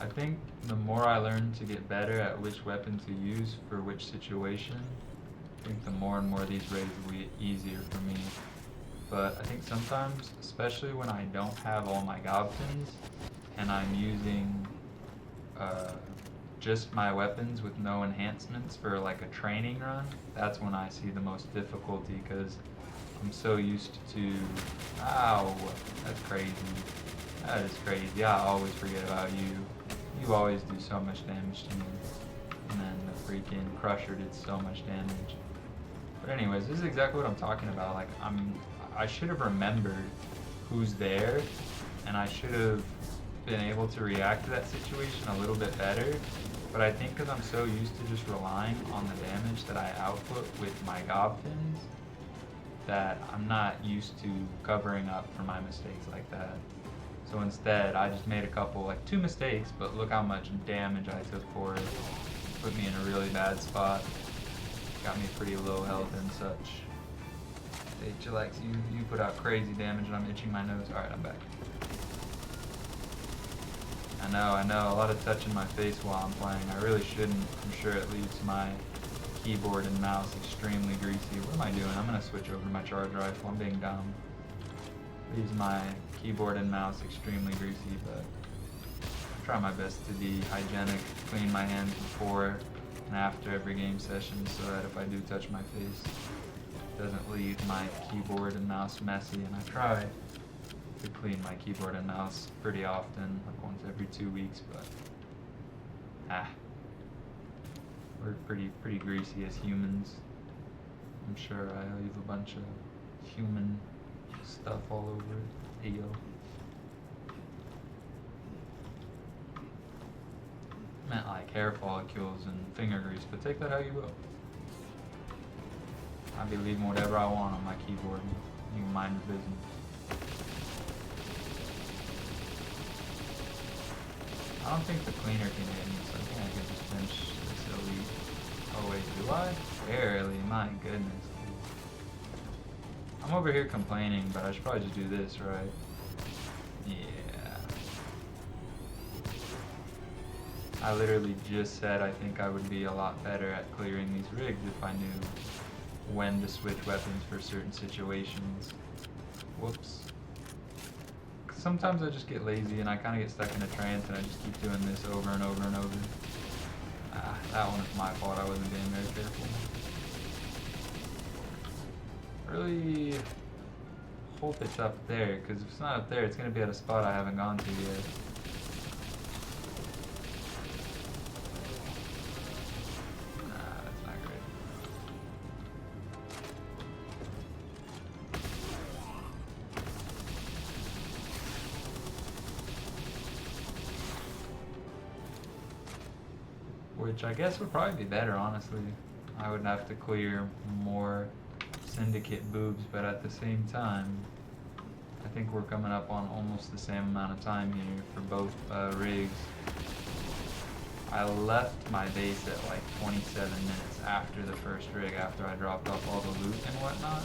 I think the more I learn to get better at which weapon to use for which situation, I think the more and more these raids will get easier for me. But I think sometimes, especially when I don't have all my gobkins and I'm using just my weapons with no enhancements for like a training run, that's when I see the most difficulty because I'm so used to, ow, that's crazy. That is crazy. I always forget about you. You always do so much damage to me. And then the freaking Crusher did so much damage. But anyways, this is exactly what I'm talking about. Like, I should have remembered who's there, and I should have been able to react to that situation a little bit better. But I think because I'm so used to just relying on the damage that I output with my gobkins, that I'm not used to covering up for my mistakes like that. So instead, I just made a couple, like 2 mistakes, but look how much damage I took for it. Put me in a really bad spot. Got me pretty low health and such. Hey, Chillax, you put out crazy damage and I'm itching my nose. Alright, I'm back. I know, a lot of touching my face while I'm playing. I really shouldn't. I'm sure it leaves my keyboard and mouse extremely greasy. What am I doing? I'm gonna switch over to my charge rifle. I'm being dumb. Leaves my keyboard and mouse extremely greasy, but I try my best to be hygienic, clean my hands before and after every game session so that if I do touch my face, it doesn't leave my keyboard and mouse messy. And I try to clean my keyboard and mouse pretty often, like once every 2 weeks, but we're pretty greasy as humans. I'm sure I leave a bunch of human stuff all over it. Hey, yo. Meant like hair follicles and finger grease, but take that how you will. I be leaving whatever I want on my keyboard. You can mind your business. I don't think the cleaner can hit me, so I think I can just finish this elite. Oh wait, do I? Barely, my goodness. I'm over here complaining, but I should probably just do this, right? Yeah. I literally just said I think I would be a lot better at clearing these rigs if I knew when to switch weapons for certain situations. Whoops. Sometimes I just get lazy and I kind of get stuck in a trance and I just keep doing this over and over and over. That one is my fault. I wasn't being very careful. Really hope it's up there, because if it's not up there, it's going to be at a spot I haven't gone to yet. That's not great. Which I guess would probably be better, honestly. I would have to clear more syndicate boobs, but at the same time, I think we're coming up on almost the same amount of time here for both rigs. I left my base at like 27 minutes after the first rig, after I dropped off all the loot and whatnot.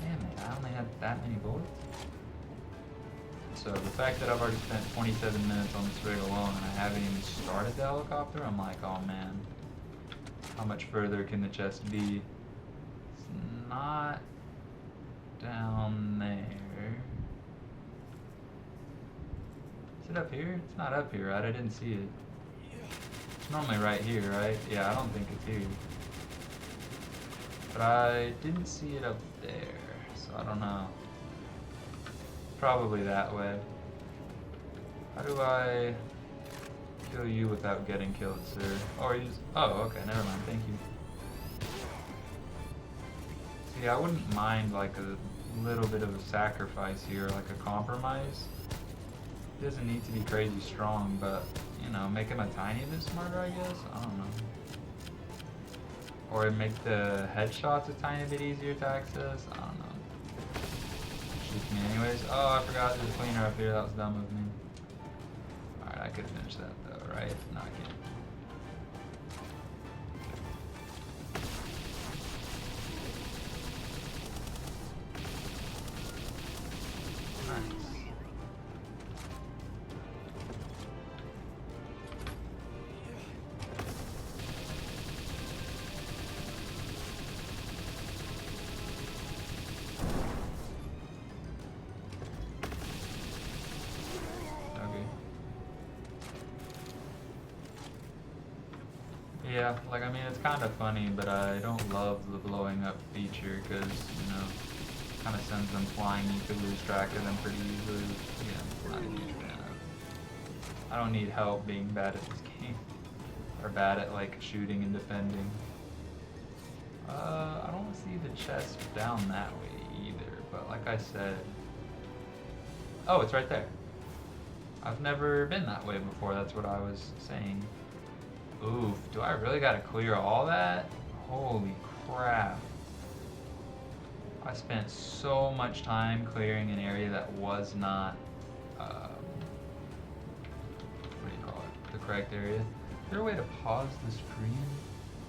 Damn it, I only had that many bullets? So the fact that I've already spent 27 minutes on this rig alone and I haven't even started the helicopter, I'm like, oh man, how much further can the chest be? It's not down there. Is it up here? It's not up here, right? I didn't see it. It's normally right here, right? Yeah, I don't think it's here. But I didn't see it up there, so I don't know. Probably that way. How do I kill you without getting killed, sir? Or use... Oh, okay, never mind, thank you. See, I wouldn't mind like a little bit of a sacrifice here, like a compromise. It doesn't need to be crazy strong, but, you know, make him a tiny bit smarter, I guess? I don't know. Or make the headshots a tiny bit easier to access? I don't know. Shoots me anyways. Oh, I forgot there's a cleaner up here. That was dumb of me. Alright, I could finish that though, right? No, I can't. Nice. Yeah, like, I mean, it's kind of funny, but I don't love the blowing up feature because, you know, kind of sends them flying. You could lose track of them pretty easily. Yeah, not a huge fan of. I don't need help being bad at this game. Or bad at, like, shooting and defending. I don't see the chest down that way either, but like I said... Oh, it's right there. I've never been that way before, that's what I was saying. Oof, do I really gotta clear all that? Holy crap. I spent so much time clearing an area that was not, what do you call it? The correct area. Is there a way to pause the stream?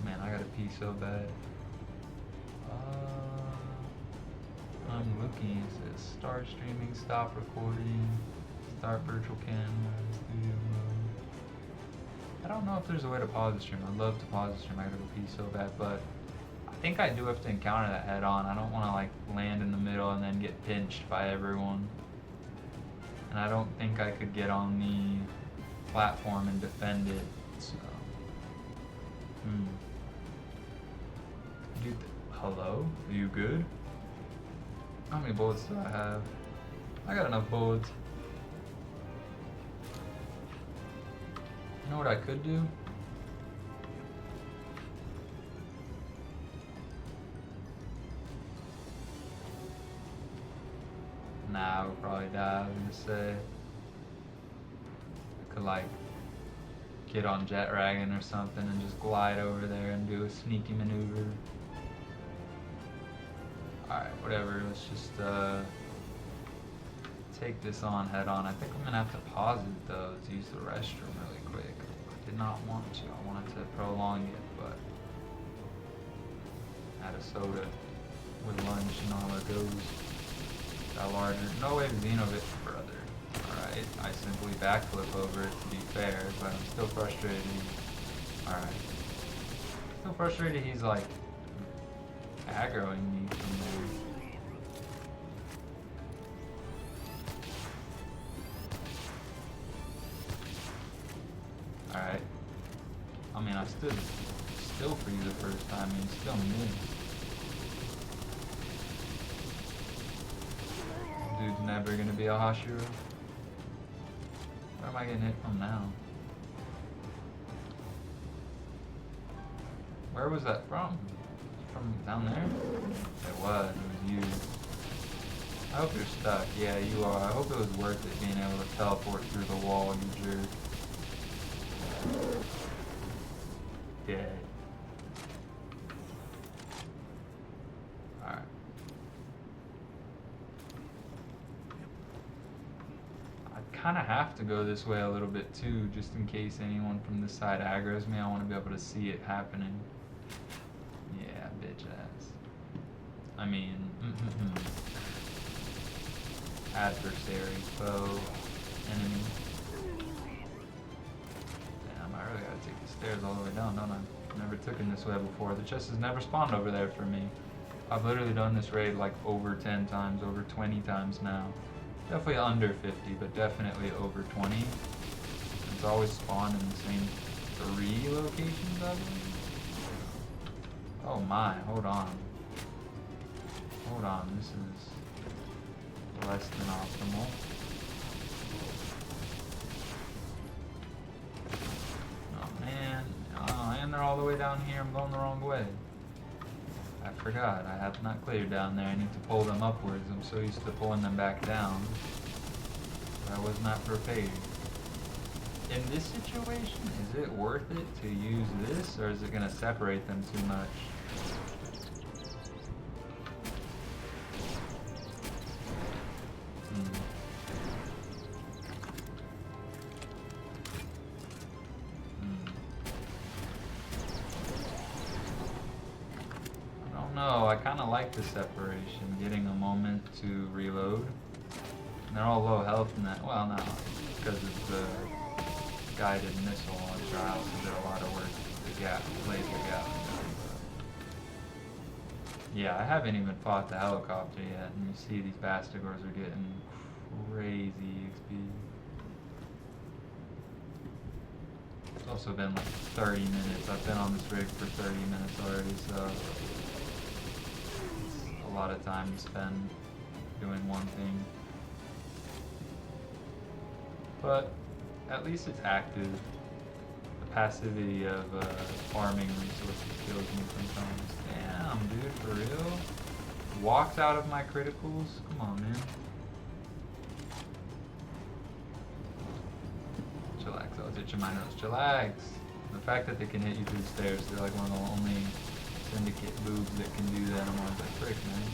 Man, I gotta pee so bad. I'm looking, it says start streaming, stop recording, start virtual camera, studio mode. I don't know if there's a way to pause the stream. I'd love to pause the stream. I gotta go pee so bad, but I think I do have to encounter that head on. I don't want to like land in the middle and then get pinched by everyone. And I don't think I could get on the platform and defend it. So, Dude, hello? Are you good? How many bullets do I have? I got enough bullets. You know what I could do? Nah, I would probably die, I was gonna say. I could like get on Jet Dragon or something and just glide over there and do a sneaky maneuver. Alright, whatever, let's just take this on head on. I think I'm gonna have to pause it though to use the restroom really quick. I did not want to. I wanted to prolong it, but I had a soda with lunch and all that goes. Got larger. No way to Xenolord, brother. Alright, I simply backflip over it to be fair, but I'm still frustrated. Alright. Still frustrated he's like aggroing me from there. Alright. I mean, I stood still for you the first time, and you still missed. Dude's never gonna be a Hashira. Where am I getting hit from now? Where was that from? From down there? It was you. I hope you're stuck. Yeah, you are. I hope it was worth it being able to teleport through the wall, you jerk. Dead. Alright. I kind of have to go this way a little bit too, just in case anyone from this side aggroes me. I want to be able to see it happening. Yeah, bitch ass. I mean, adversary, foe, enemy. Damn, I really gotta take the stairs all the way down, don't I? Never taken this way before. The chest has never spawned over there for me. I've literally done this raid like over 10 times, over 20 times now. Definitely under 50, but definitely over 20. It's always spawned in the same 3 locations, I believe. Oh my, hold on. Hold on, this is less than optimal. Oh man, oh, and they're all the way down here. I'm going the wrong way. I forgot, I have not cleared down there. I need to pull them upwards. I'm so used to pulling them back down. I was not prepared. In this situation, is it worth it to use this, or is it going to separate them too much? I don't know, I kind of like the separation, getting a moment to reload. And they're all low health in that, well, not because of the guided missile launcher. I also did a lot of work with the gap, laser gap. Yeah, I haven't even fought the helicopter yet, and you see these Bastigors are getting crazy XP. It's also been like 30 minutes. I've been on this rig for 30 minutes already, so it's a lot of time to spend doing one thing. But at least it's active. The passivity of farming resources kills me sometimes. Damn, dude, for real? Walks out of my criticals? Come on, man. Chillax, I was itching my nose. Chillax! The fact that they can hit you through the stairs, they're like one of the only syndicate boobs that can do that. I'm always like, frick, man.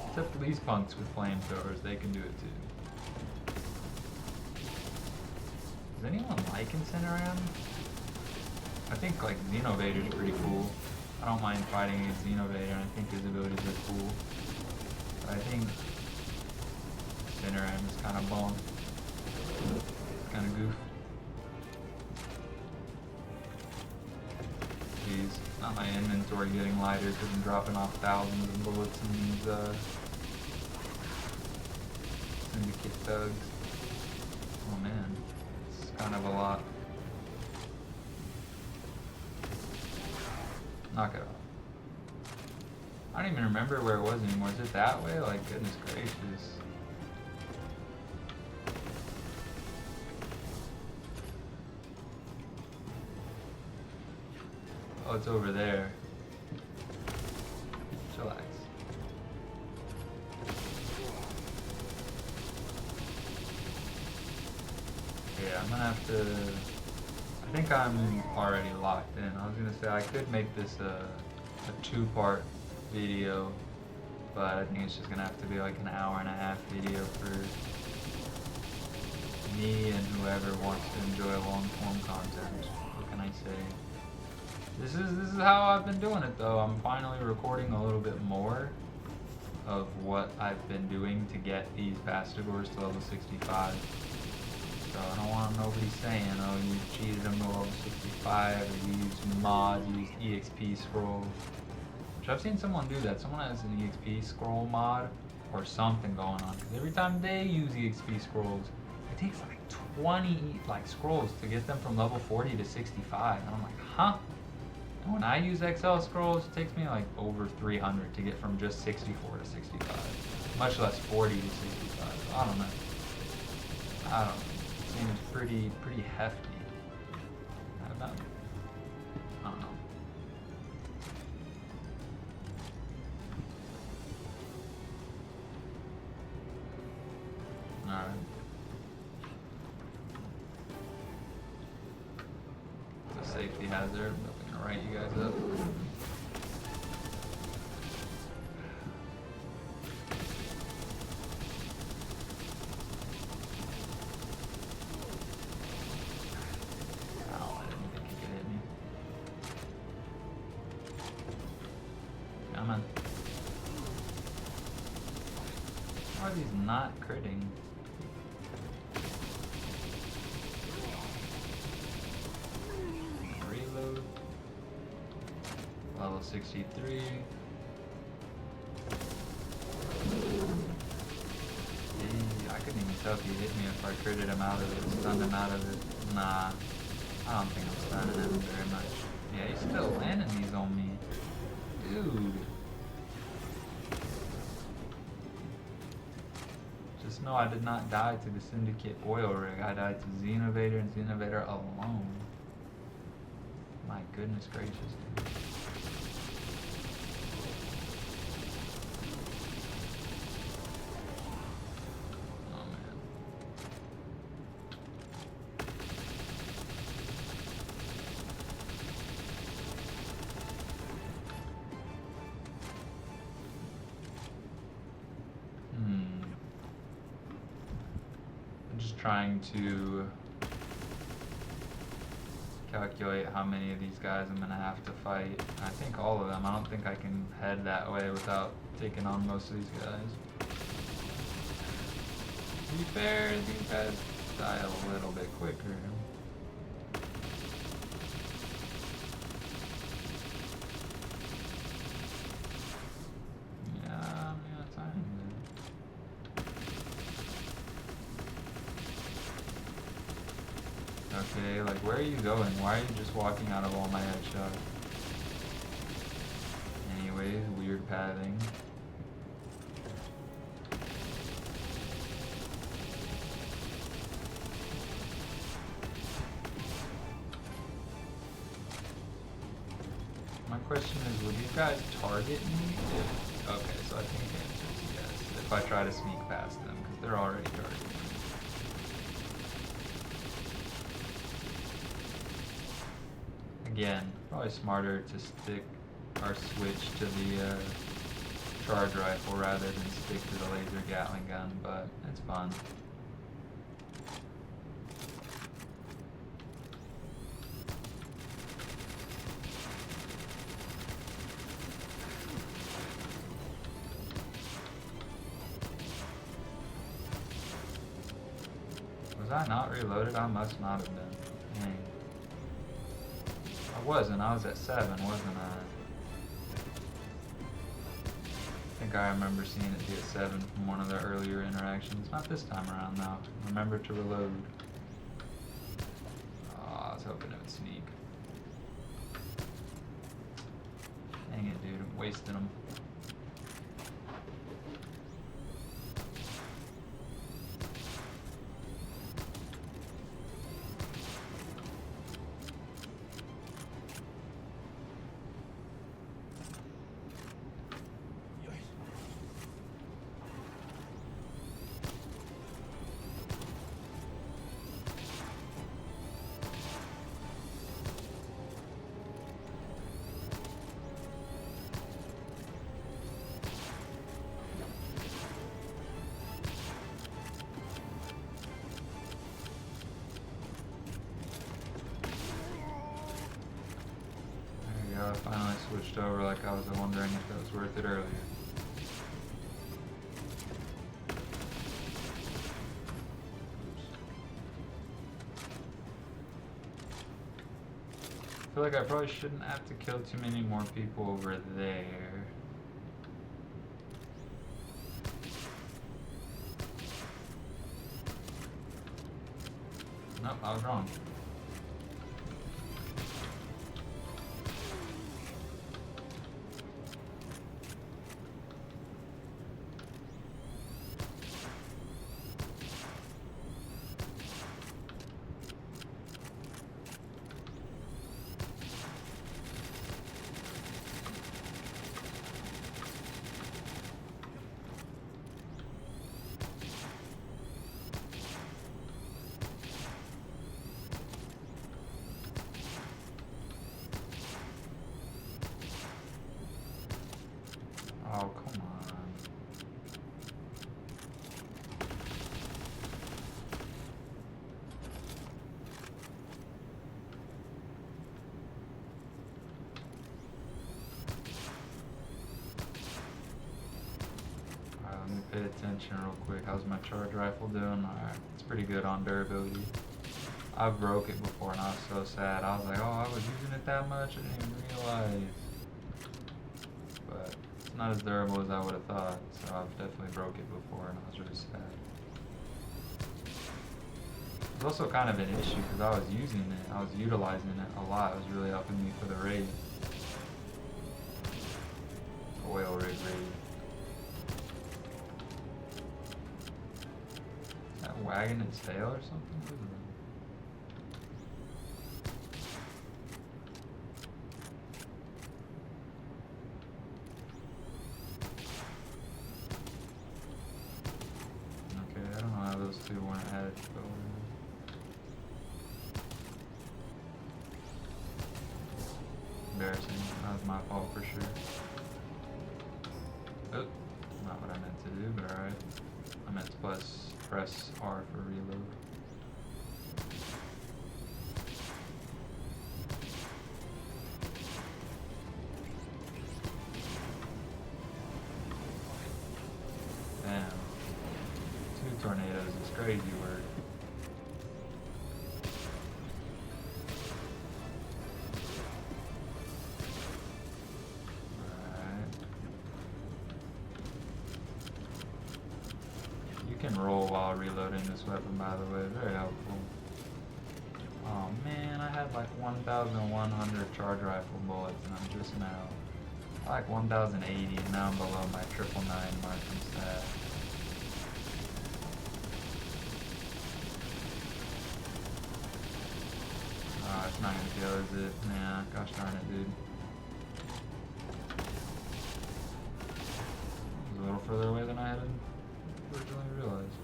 Except for these punks with flamethrowers, they can do it too. Does anyone like Incineram? I think like Xenovator's pretty cool. I don't mind fighting against Xenovator, and I think his abilities are cool. But I think Incineram is kind of bum. It's kind of goof. Jeez, not my inventory getting lighter because I'm dropping off thousands of bullets in these syndicate thugs. Oh man. Kind of a lot. Knock it off. I don't even remember where it was anymore. Is it that way? Like, goodness gracious. Oh, it's over there. Chillax. Yeah, I'm gonna have to. I think I'm already locked in. I was gonna say I could make this a two-part video, but I think it's just gonna have to be like an hour-and-a-half video for me and whoever wants to enjoy long-form content. What can I say? This is how I've been doing it though. I'm finally recording a little bit more of what I've been doing to get these Bastigors to level 65. So I don't want nobody saying, oh, you cheated them to level 65, or you used mods, you used EXP scrolls. Which I've seen someone do that. Someone has an EXP scroll mod or something going on. Because every time they use EXP scrolls, it takes like 20 scrolls to get them from level 40 to 65. And I'm like, huh? And when I use XL scrolls, it takes me like over 300 to get from just 64 to 65. Much less 40 to 65. I don't know. I don't know. Seems pretty hefty. I don't know. Alright. It's a safety hazard. I'm gonna write you guys up. Why are these not critting? Reload. Level 63. I couldn't even tell if he hit me if I critted him out of it, stunned him out of it. Nah, I don't think I'm stunning him very much. Yeah, he's still landing these on me. Dude. Just know I did not die to the Syndicate oil rig. I died to Xenovator and Xenovator alone. My goodness gracious, dude. Oh man. I'm just trying to calculate how many of these guys I'm gonna have to fight. I think all of them. I don't think I can head that way without taking on most of these guys. To be fair, these guys die a little bit quicker. Yeah, time. Okay, like where are you going? Why are you just walking out of all my headshots? Anyways, weird pathing. My question is, will these guys target me? Okay, so I think the answer is yes. If I try to sneak past them, because they're already targeting me. Again, probably smarter to stick or switch to the charge rifle rather than stick to the laser Gatling gun, but it's fun. Was I not reloaded? I must not have been. Dang. I wasn't. I was at 7, wasn't I? I think I remember seeing it be at 7 from one of the earlier interactions. Not this time around, though. Remember to reload. Oh, I was hoping it would sneak. Dang it, dude. I'm wasting them. I finally switched over like I was wondering if that was worth it earlier. I feel like I probably shouldn't have to kill too many more people over there. Nope, I was wrong. Oh, come on. Alright, let me pay attention real quick. How's my charge rifle doing? Alright, it's pretty good on durability. I broke it before and I was so sad. I was like, oh, I was using it that much? I didn't even realize. But it's not as durable as I would have thought, so I've definitely broke it before and I was really sad. It was also kind of an issue because I was using it, I was utilizing it a lot. It was really helping me for the raid. Oil rig raid. wagging its tail or something? What is it? Okay, I don't know how those two weren't hatched, but whatever. Embarrassing. That was my fault for sure. Oh, not what I meant to do, but alright. I meant to press R for reload. Damn. 2 tornadoes is crazy work. You can roll while reloading this weapon, by the way, very helpful. Oh man, I had like 1,100 charge rifle bullets and I'm just now like 1,080 and now I'm below my 999 mark in stat. Oh, it's not gonna kill, is it? Nah, gosh darn it, dude. It was a little further away than I had originally realized.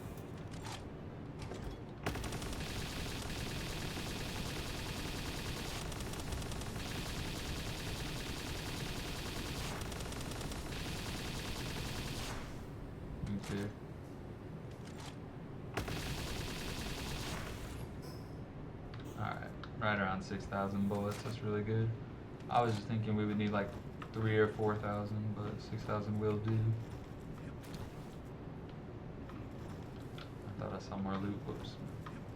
Okay. Alright, right around 6,000 bullets, that's really good. I was just thinking we would need like 3,000 or 4,000, but 6,000 will do. I thought I saw more loot. Whoops.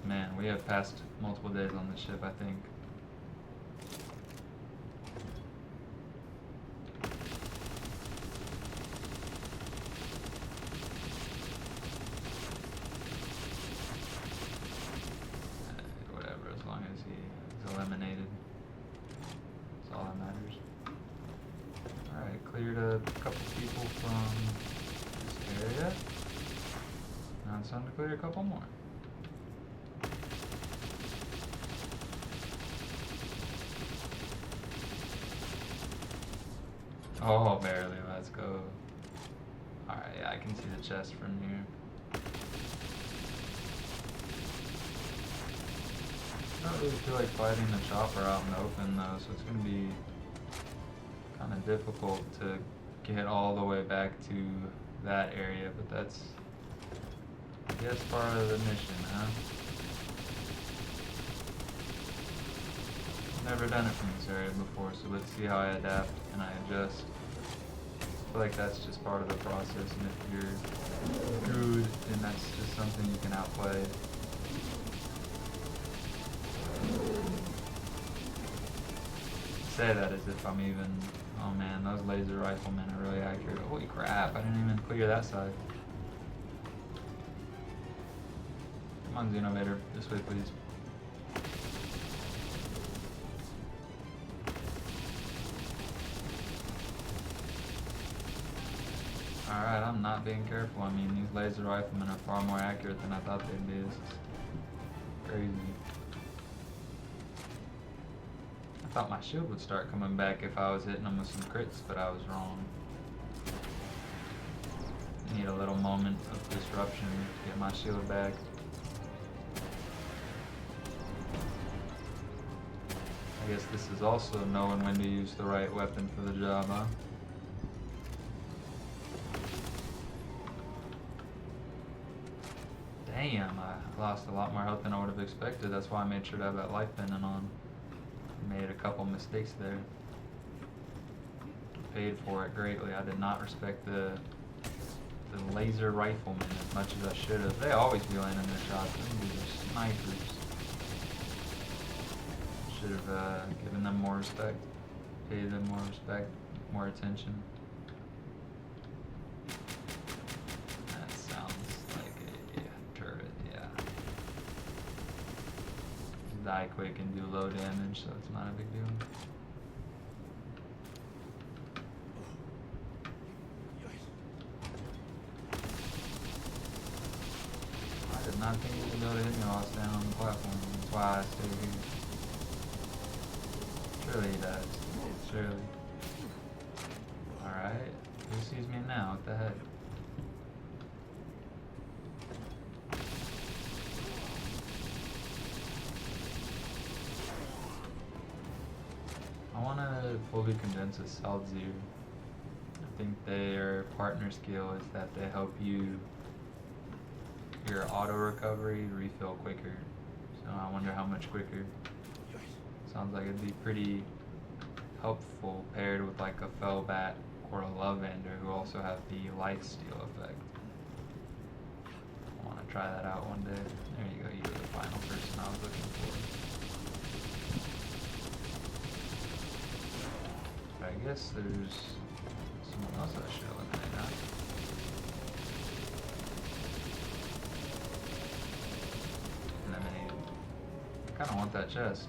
Man, we have passed multiple days on this ship, I think. Whatever, as long as he's eliminated. That's all that matters. Alright, cleared a couple people from this area. Now it's time to clear a couple more. Oh, barely. Let's go. Alright, yeah, I can see the chest from here. I don't really feel like fighting the chopper out in the open though, so it's going to be kind of difficult to get all the way back to that area, but that's, I guess, part of the mission, huh? Never done it from this area before, so let's see how I adapt and I adjust. I feel like that's just part of the process, and if you're good, then that's just something you can outplay. Say that as if I'm even, oh man, those laser riflemen are really accurate. Holy crap, I didn't even clear that side. Come on, Xenovator, this way please. Alright, I'm not being careful. I mean, these laser riflemen are far more accurate than I thought they'd be. This is crazy. I thought my shield would start coming back if I was hitting them with some crits, but I was wrong. I need a little moment of disruption to get my shield back. I guess this is also knowing when to use the right weapon for the job, huh? Damn, I lost a lot more health than I would have expected. That's why I made sure to have that life pendant on. Made a couple mistakes there. Paid for it greatly. I did not respect the laser riflemen as much as I should have. They always be landing their shots. These are snipers. Should have given them more respect. Paid them more respect, more attention. That sounds like a turret, yeah. Die quick and do low damage, so it's not a big deal. I did not think you can be able to hit me while I stand on the platform. That's why I stay here. Surely he dies. Surely. Alright. Who sees me now? What the heck? I want to fully condense a Saltzir. I think their partner skill is that they help you, your auto recovery, refill quicker. So I wonder how much quicker. Sounds like it'd be pretty helpful paired with like a Fellbat or a Lovander who also have the lifesteal effect. I want to try that out one day. There you go, you were the final person I was looking for. But I guess there's someone else I should eliminate now. Eliminated. I kinda want that chest.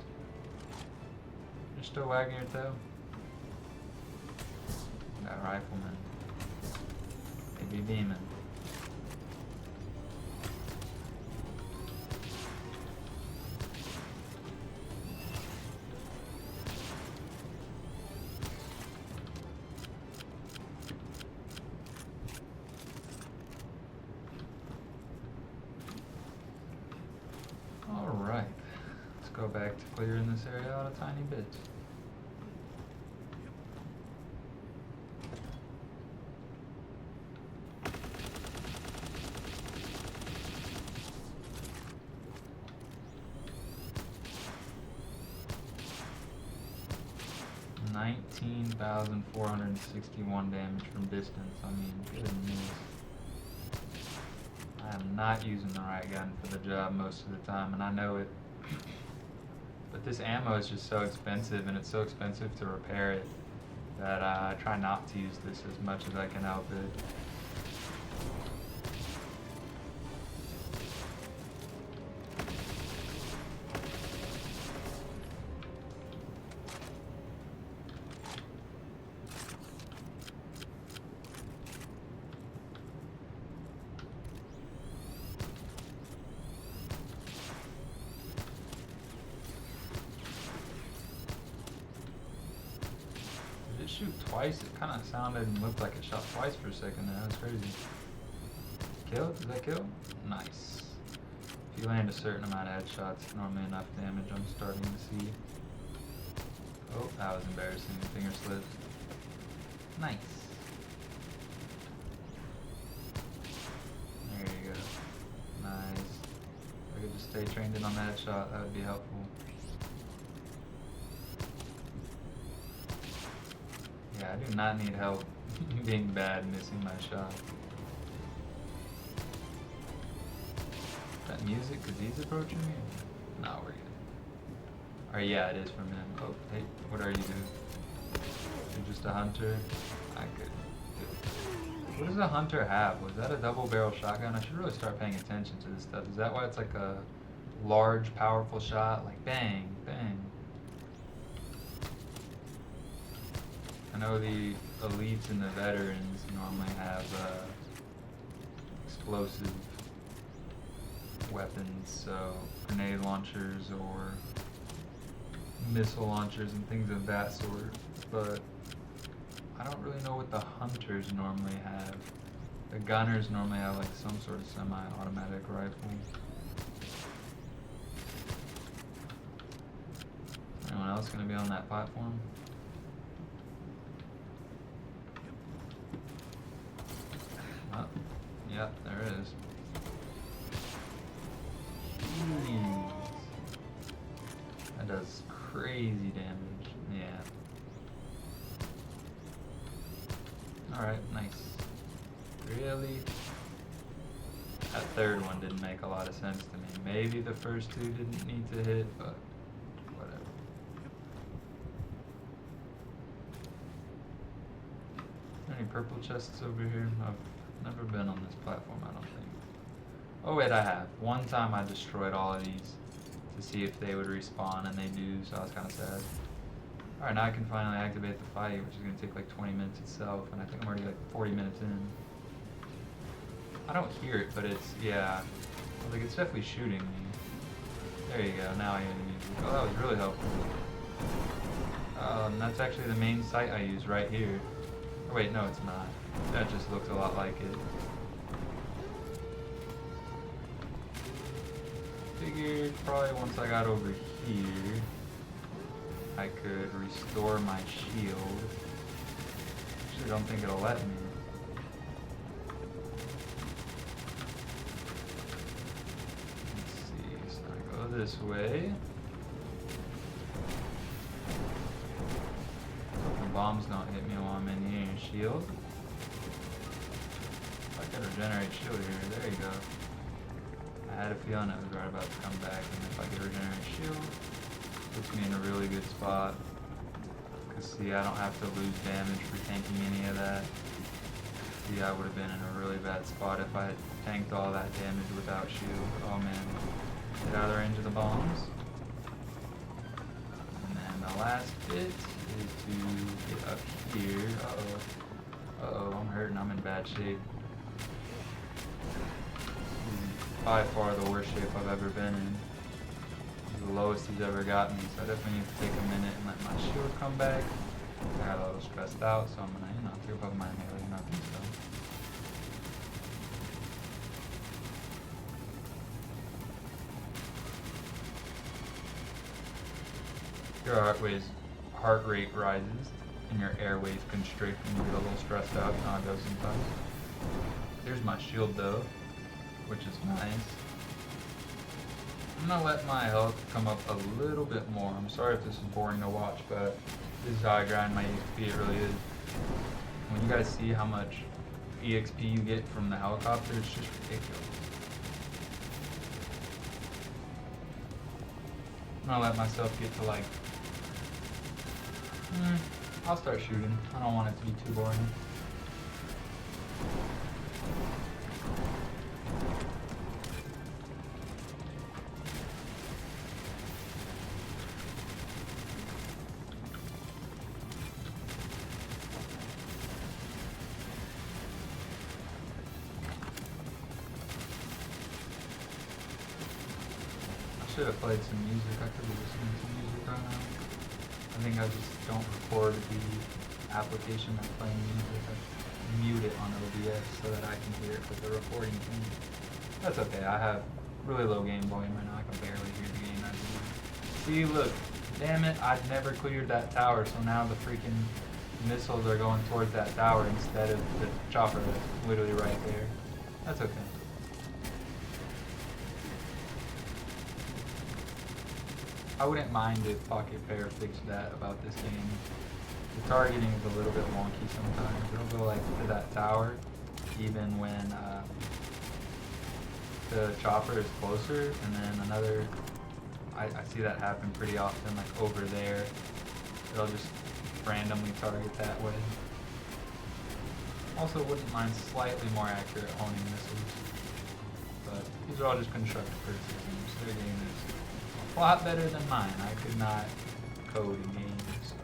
You're still wagging your tail? That rifleman. Maybe beaming. Alright. Let's go back to clearing this area out a tiny bit. $19,461 damage from distance. I mean, goodness. I am not using the right gun for the job most of the time, and I know it. But this ammo is just so expensive, and it's so expensive to repair it, that I try not to use this as much as I can help it. Shoot twice. It kind of sounded and looked like it shot twice for a second there. That's crazy. Kill? Did that kill? Nice. If you land a certain amount of headshots, normally enough damage I'm starting to see. Oh, that was embarrassing. Finger slip. Nice. There you go. Nice. If I could just stay trained in on the headshot, that would be helpful. Yeah, I do not need help being bad and missing my shot. Is that music because he's approaching me? No, we're good. Alright, yeah, it is from him. Oh, hey, what are you doing? You're just a hunter? I could do. What does a hunter have? Was that a double barrel shotgun? I should really start paying attention to this stuff. Is that why it's like a large, powerful shot? Like bang, bang. I know the elites and the veterans normally have explosive weapons, so grenade launchers or missile launchers and things of that sort, but I don't really know what the hunters normally have. The gunners normally have like some sort of semi-automatic rifle. Anyone else gonna be on that platform? Yep, there is. Jeez. That does crazy damage. Yeah. Alright, nice. Really? That third one didn't make a lot of sense to me. Maybe the first two didn't need to hit, but whatever. Any purple chests over here? I've never been on this platform, I don't think. Oh wait, I have. One time I destroyed all of these to see if they would respawn, and they do, so I was kind of sad. Alright, now I can finally activate the fight, which is going to take like 20 minutes itself, and I think I'm already like 40 minutes in. I don't hear it, but it's, yeah. Like, it's definitely shooting me. There you go, now I hear the music. Oh, that was really helpful. And that's actually the main site I use right here. Oh, wait, no it's not. That just looks a lot like it. Figured probably once I got over here, I could restore my shield. Actually, don't think it'll let me. This way. Hope the bombs don't hit me while I'm in here. Shield. I could regenerate shield here. There you go. I had a feeling it was right about to come back, and if I could regenerate shield, puts me in a really good spot. Cause see, I don't have to lose damage for tanking any of that. See, I would have been in a really bad spot if I had tanked all that damage without shield. Oh man. Get out of the range of the bombs. And then the last bit is to get up here. Uh-oh. Uh-oh, I'm hurting. I'm in bad shape. This is by far the worst shape I've ever been in. This is the lowest he's ever got me, so I definitely need to take a minute and let my shield come back. I got a little stressed out, so I'm gonna, give up my melee, nothing so. Your heart rate rises and your airways constrict when you get a little stressed out. You know how it goes sometimes. Here's my shield though, which is nice. I'm gonna let my health come up a little bit more. I'm sorry if this is boring to watch, but this is how I grind my EXP, it really is. When you guys see how much EXP you get from the helicopter, it's just ridiculous. I'm gonna let myself get to like I'll start shooting. I don't want it to be too boring. I should have played some music. I could be listening to music right now. I think I just don't record the application that's playing music. I mute it on OBS so that I can hear it with the recording thing. That's okay. I have really low game volume right now. I can barely hear the game as well. See, look. Damn it. I've never cleared that tower, so now the freaking missiles are going towards that tower instead of the chopper that's literally right there. That's okay. I wouldn't mind if Pocket Pair fixed that about this game. The targeting is a little bit wonky sometimes. It'll go like to that tower, even when the chopper is closer, and then another, I see that happen pretty often, like over there. It'll just randomly target that way. Also wouldn't mind slightly more accurate honing missiles. But these are all just constructive criticisms. Their game is a lot better than mine. I could not code a game, so.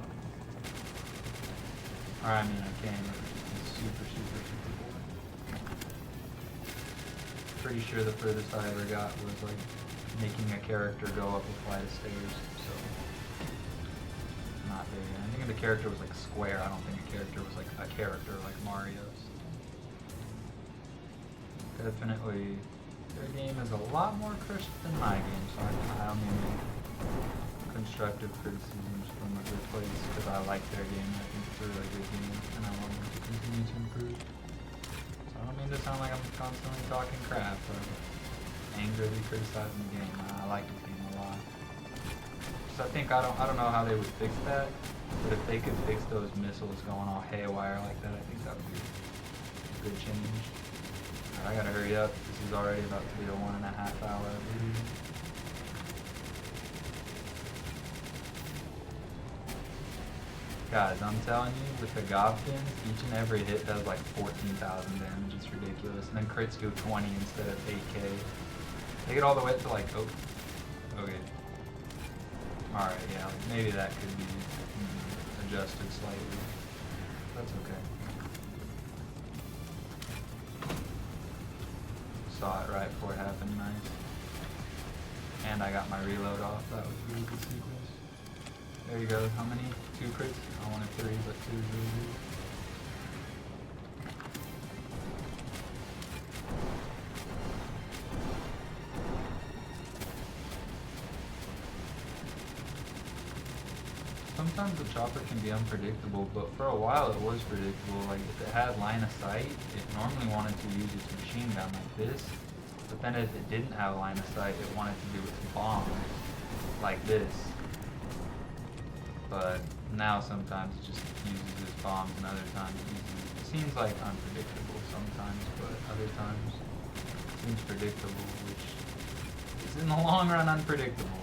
Or I mean I can, but it's super boring. Pretty sure the furthest I ever got was like making a character go up a flight of stairs, so not there yet. I think the character was like square. I don't think a character was like a character like Mario's. Definitely. Their game is a lot more crisp than my game, so I don't mean constructive criticisms from a good place because I like their game. I think it's a really good game, and I want them to continue to improve. So I don't mean to sound like I'm constantly talking crap or angrily criticizing the game. I like this game a lot. So I think I don't know how they would fix that, but if they could fix those missiles going all haywire like that, I think that would be a good change. I gotta hurry up. This is already about to be a 1.5 hour video. Guys, I'm telling you, with the Gobkins, each and every hit does like 14,000 damage. It's ridiculous. And then crits go 20 instead of 8k. Take it all the way up to like, oh, okay. Alright, yeah, like maybe that could be adjusted slightly. That's okay. saw it right before it happened, nice. And I got my reload off, that was really good sequence. There you go, how many? 2 crits? I wanted 3, but 2 is really good. Sometimes the chopper can be unpredictable, but for a while it was predictable. Like if it had line of sight, it normally wanted to use its machine gun like this. But then if it didn't have line of sight, it wanted to do its bombs like this. But now sometimes it just uses its bombs and other times it seems like unpredictable sometimes, but other times it seems predictable, which is in the long run unpredictable.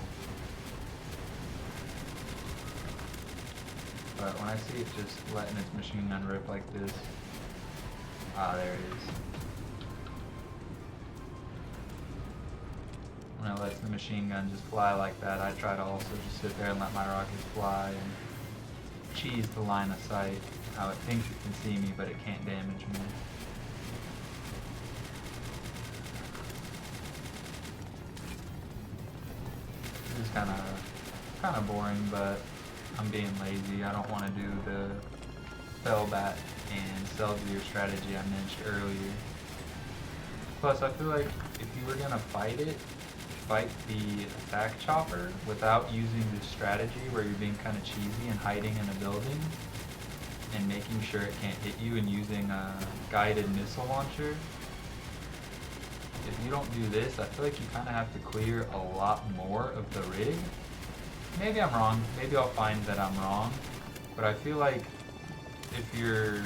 But when I see it just letting its machine gun rip like this, there it is. When it lets the machine gun just fly like that, I try to also just sit there and let my rockets fly and cheese the line of sight, how it thinks it can see me, but it can't damage me. This is kind of boring, but I'm being lazy. I don't want to do the Fellbat and Celsius strategy I mentioned earlier. Plus, I feel like if you were gonna fight the attack chopper without using this strategy where you're being kind of cheesy and hiding in a building and making sure it can't hit you and using a guided missile launcher, if you don't do this, I feel like you kind of have to clear a lot more of the rig. Maybe I'm wrong, maybe I'll find that I'm wrong, but I feel like if you're,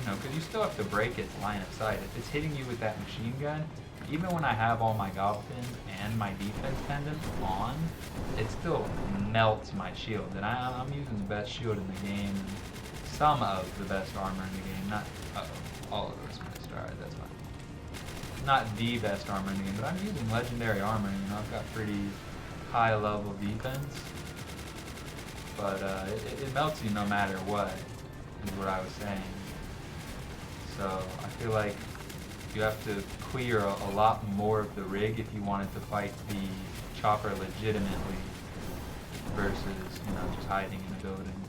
because you still have to break its line of sight. If it's hitting you with that machine gun, even when I have all my goblins and my defense pendants on, it still melts my shield. And I'm using the best shield in the game, and some of the best armor in the game, not all of those missed, alright, that's fine. Not the best armor in the game, but I'm using legendary armor, I've got pretty high level defense. But it melts you no matter what, is what I was saying. So I feel like you have to clear a lot more of the rig if you wanted to fight the chopper legitimately versus, just hiding in a building.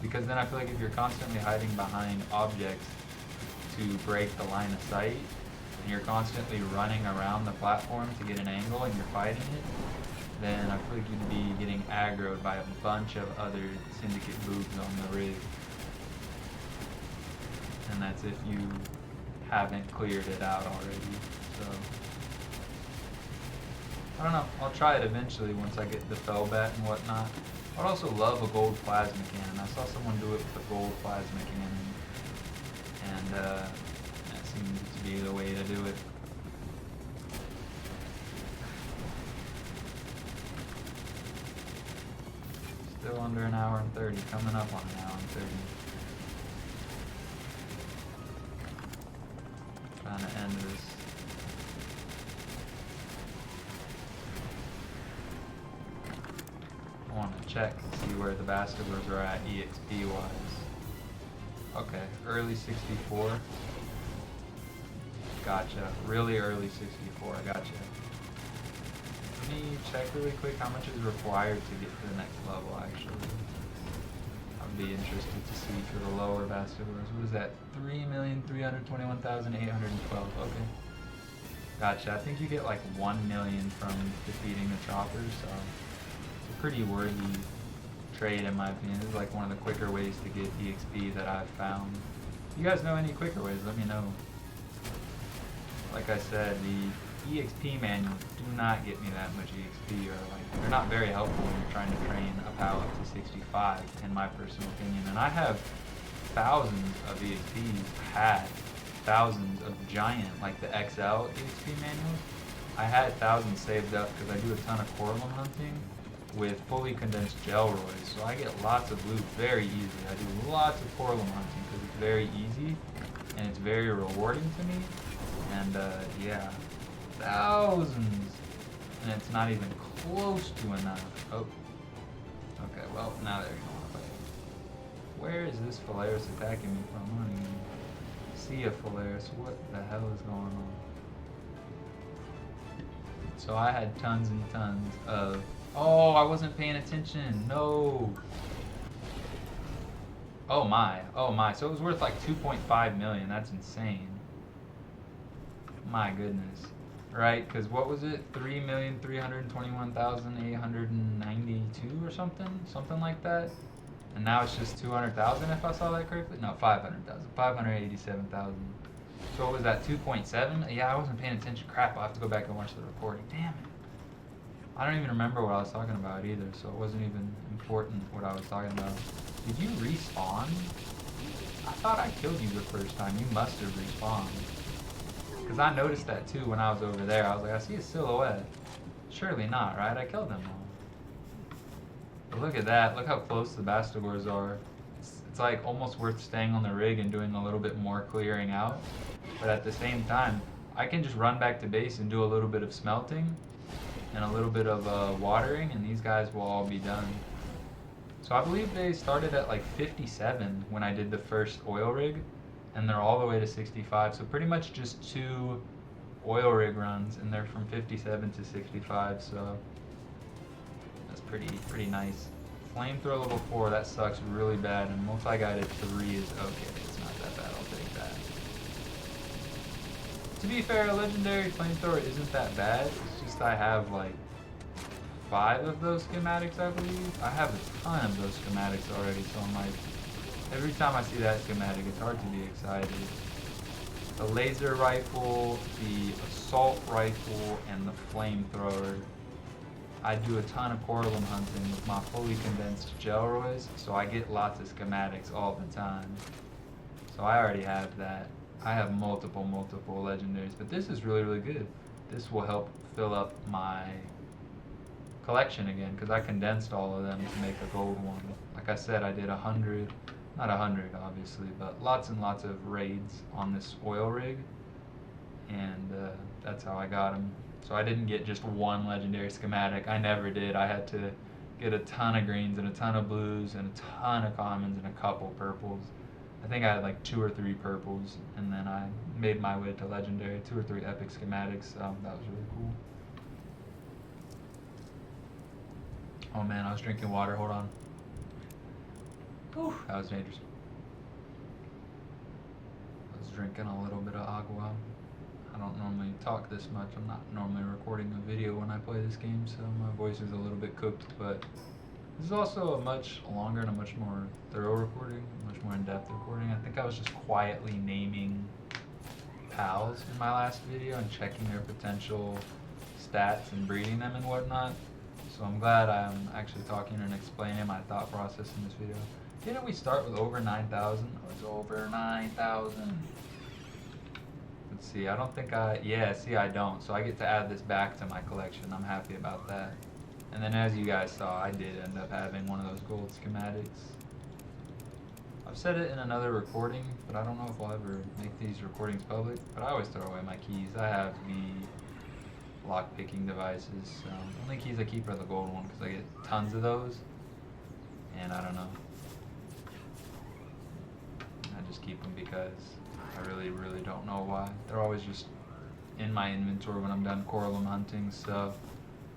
Because then I feel like if you're constantly hiding behind objects to break the line of sight, and you're constantly running around the platform to get an angle and you're fighting it, then I feel like you'd be getting aggroed by a bunch of other syndicate boobs on the rig. And that's if you haven't cleared it out already. So I don't know, I'll try it eventually once I get the Fellbat and whatnot. I'd also love a gold plasma cannon. I saw someone do it with a gold plasma cannon, and that seems to be the way to do it. Still under an hour and 30, coming up on an hour and 30. Trying to end this. I want to check to see where the Bastigors are at EXP wise. Okay, early 64. Gotcha. Really early 64, I gotcha. Let me check really quick how much is required to get to the next level, actually. I'd be interested to see for the lower Bastigors. What is that? 3,321,812. Okay. Gotcha. I think you get like 1 million from defeating the choppers, so it's a pretty worthy trade in my opinion. This is like one of the quicker ways to get EXP that I've found. If you guys know any quicker ways, let me know. Like I said, the EXP manuals do not get me that much EXP, or they're not very helpful when you're trying to train a POW up to 65, in my personal opinion. And I have thousands of EXPs, had thousands of giant, like the XL EXP manuals. I had thousands saved up because I do a ton of Corlum hunting with fully condensed Gelroys, so I get lots of loot very easily. I do lots of Corlum hunting because it's very easy and it's very rewarding to me. And yeah, thousands, and it's not even close to enough. Oh, okay, well, now they're going to fight. Where is this Phalaris attacking me from? I don't even see a Phalaris. What the hell is going on? So I had tons and tons of... Oh, I wasn't paying attention. No. Oh my. Oh my. So it was worth like 2.5 million. That's insane. My goodness. Right? Because what was it? 3,321,892 or something? Something like that? And now it's just 200,000 if I saw that correctly? No, 500,000. 587,000. So what was that, 2.7? Yeah, I wasn't paying attention. Crap, I'll have to go back and watch the recording. Damn it. I don't even remember what I was talking about either, so it wasn't even important what I was talking about. Did you respawn? I thought I killed you the first time. You must have respawned. Because I noticed that too when I was over there. I was like, I see a silhouette. Surely not, right? I killed them all. But look at that. Look how close the Bastigors are. It's like almost worth staying on the rig and doing a little bit more clearing out. But at the same time, I can just run back to base and do a little bit of smelting and a little bit of watering, and these guys will all be done. So I believe they started at like 57 when I did the first oil rig, and they're all the way to 65. So pretty much just 2 oil rig runs, and they're from 57 to 65. So that's pretty nice. Flamethrower level 4, that sucks really bad, and multi-guided 3 is okay. It's not that bad. I'll take that. To be fair, a legendary flamethrower isn't that bad. It's just I have like 5 of those schematics, I believe. I have a ton of those schematics already, so I'm like, every time I see that schematic, it's hard to be excited. The laser rifle, the assault rifle, and the flamethrower. I do a ton of coralum hunting with my fully condensed Chores, so I get lots of schematics all the time. So I already have that. I have multiple legendaries, but this is really good. This will help fill up my collection again, because I condensed all of them to make a gold one. Like I said, I did 100, not 100 obviously, but lots and lots of raids on this oil rig, and that's how I got them. So I didn't get just one legendary schematic. I never did. I had to get a ton of greens and a ton of blues and a ton of commons and a couple purples. I think I had like 2 or 3 purples, and then I made my way to legendary, 2 or 3 epic schematics. So that was really cool. Oh man, I was drinking water. Hold on. Whew, that was dangerous. I was drinking a little bit of agua. I don't normally talk this much. I'm not normally recording a video when I play this game, so my voice is a little bit cooked, but this is also a much longer and a much more thorough recording, a much more in-depth recording. I think I was just quietly naming pals in my last video and checking their potential stats and breeding them and whatnot. So I'm glad I'm actually talking and explaining my thought process in this video. Didn't we start with over 9,000? Oh, it's over 9,000. Let's see, I don't think yeah, see I don't. So I get to add this back to my collection. I'm happy about that. And then as you guys saw, I did end up having one of those gold schematics. I've said it in another recording, but I don't know if I'll ever make these recordings public, but I always throw away my keys. I have the lock picking devices. Only keys I keep are the gold one because I get tons of those, and I don't know. I just keep them because I really don't know why. They're always just in my inventory when I'm done coralum hunting, so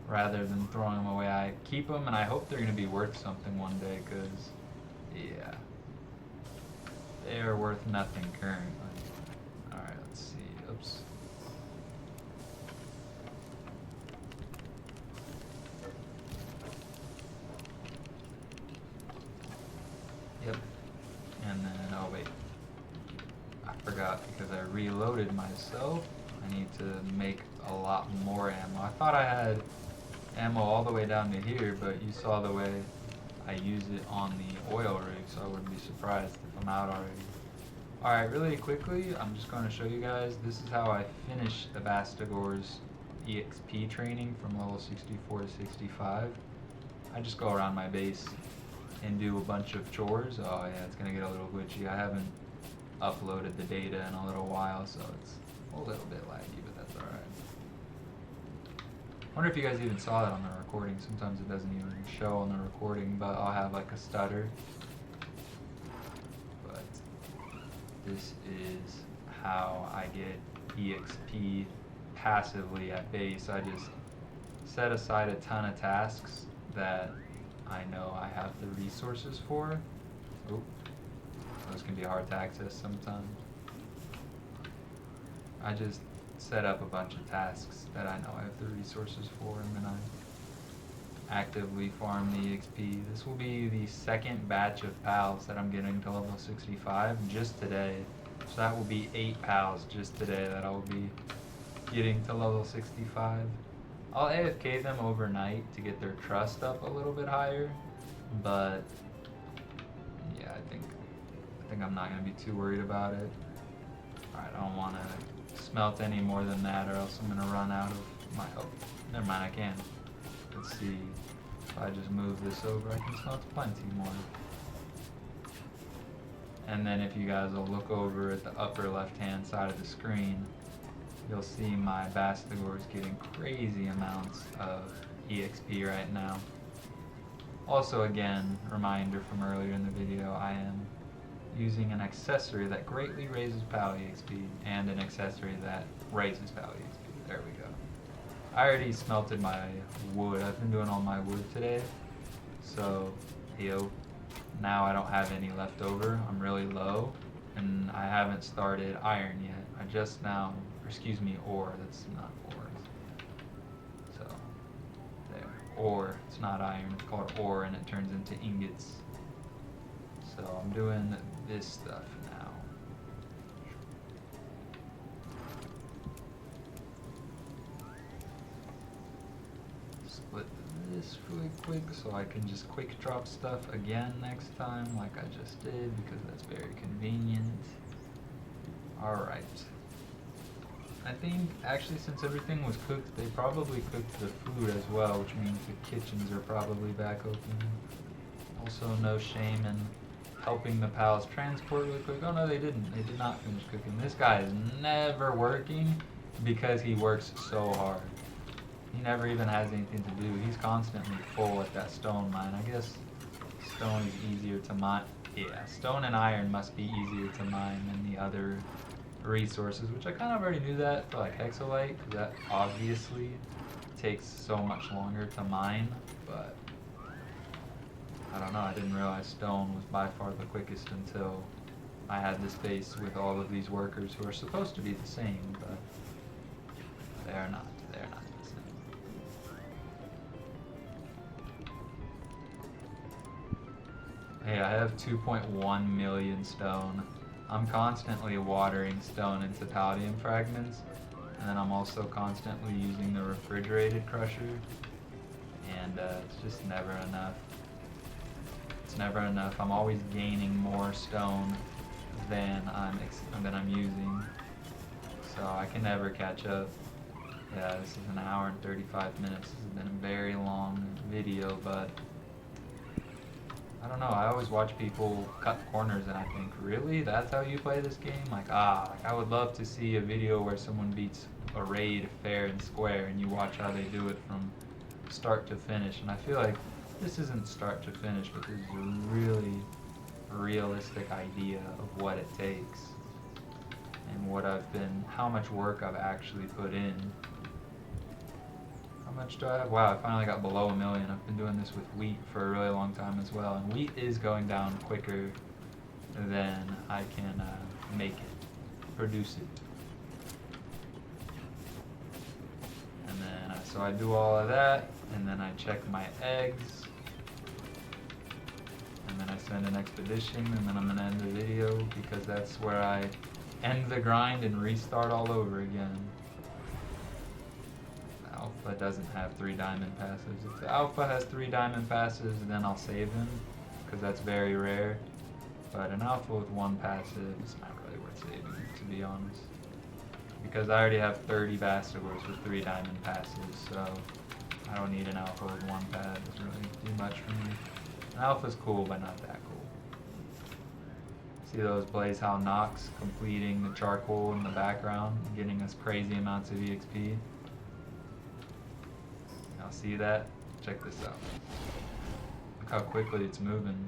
rather than throwing them away, I keep them, and I hope they're going to be worth something one day, because, yeah, they are worth nothing currently. Alright, let's see. Oops. Yep. And then, oh wait. I forgot because I reloaded myself. I need to make a lot more ammo. I thought I had ammo all the way down to here, but you saw the way I use it on the oil rig, so I wouldn't be surprised if I'm out already. Alright, really quickly, I'm just going to show you guys, this is how I finish the Bastigors EXP training from level 64 to 65. I just go around my base and do a bunch of chores. Oh yeah, it's going to get a little glitchy. I haven't uploaded the data in a little while, so it's a little bit laggy, but that's alright. I wonder if you guys even saw that on the recording. Sometimes it doesn't even show on the recording, but I'll have like a stutter. But this is how I get EXP passively at base. I just set aside a ton of tasks that I know I have the resources for. Oh, those can be hard to access sometimes. I just set up a bunch of tasks that I know I have the resources for, and then I actively farm the EXP. This will be the second batch of pals that I'm getting to level 65 just today. So that will be 8 pals just today that I will be getting to level 65. I'll AFK them overnight to get their trust up a little bit higher, but yeah, I think I'm not gonna be too worried about it. Alright, I don't wanna smelt any more than that, or else I'm gonna run out of my, oh, never mind, I can. Let's see, if I just move this over, I can smelt plenty more. And then if you guys will look over at the upper left hand side of the screen, you'll see my Bastigors getting crazy amounts of EXP right now. Also, again, reminder from earlier in the video, I am using an accessory that greatly raises PAL EXP and an accessory that raises PAL EXP. There we go. I already smelted my wood. I've been doing all my wood today. So, now I don't have any left over. I'm really low, and I haven't started iron yet. I just now, or excuse me, ore. That's not ore. So, there. Ore. It's not iron. It's called ore, and it turns into ingots. So I'm doing this stuff now. Split this really quick so I can just quick drop stuff again next time like I just did, because that's very convenient. Alright. I think actually since everything was cooked, they probably cooked the food as well, which means the kitchens are probably back open. Also, no shame in helping the pals transport really quick. Oh no, they didn't. They did not finish cooking. This guy is never working because he works so hard. He never even has anything to do. He's constantly full at that stone mine. I guess stone is easier to mine. Yeah, stone and iron must be easier to mine than the other resources, which I kind of already knew that for like hexolite, because that obviously takes so much longer to mine, but I don't know, I didn't realize stone was by far the quickest until I had this base with all of these workers who are supposed to be the same, but they're not the same. Hey, I have 2.1 million stone. I'm constantly watering stone into palladium fragments, and then I'm also constantly using the refrigerated crusher, and it's just never enough. It's never enough. I'm always gaining more stone than I'm using, so I can never catch up. Yeah, this is an hour and 35 minutes. This has been a very long video, but I don't know, I always watch people cut corners and I think, really? That's how you play this game? Like, I would love to see a video where someone beats a raid fair and square and you watch how they do it from start to finish. And I feel like this isn't start to finish, but this is a really realistic idea of what it takes and how much work I've actually put in. How much do I have? Wow, I finally got below 1 million. I've been doing this with wheat for a really long time as well, and wheat is going down quicker than I can make it, produce it. And then, so I do all of that, and then I check my eggs, and then I send an expedition, and then I'm gonna end the video because that's where I end the grind and restart all over again. Alpha doesn't have 3 diamond passives. If the alpha has 3 diamond passives, then I'll save him, because that's very rare. But an alpha with 1 passive is not really worth saving, to be honest. Because I already have 30 Bastigors with 3 diamond passives, so I don't need an alpha with 1 pass. It doesn't really do much for me. An alpha's cool, but not that cool. See those Blaze How Knocks completing the charcoal in the background, getting us crazy amounts of EXP? Now see that? Check this out. Look how quickly it's moving.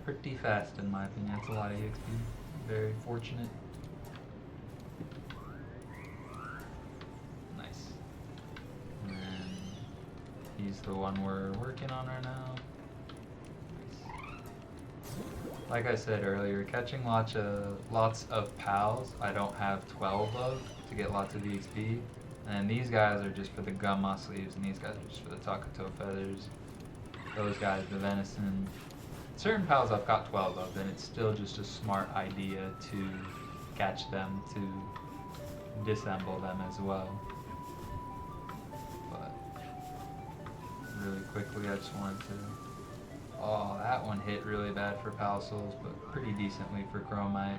Pretty fast in my opinion. That's a lot of EXP. Very fortunate. He's the one we're working on right now. Like I said earlier, catching lots of pals I don't have 12 of to get lots of EXP. And these guys are just for the gum moss leaves, and these guys are just for the Takato feathers. Those guys, the venison. Certain pals I've got 12 of, and it's still just a smart idea to catch them, to disassemble them as well. But really quickly, I just wanted to... Oh, that one hit really bad for pal souls, but pretty decently for chromite.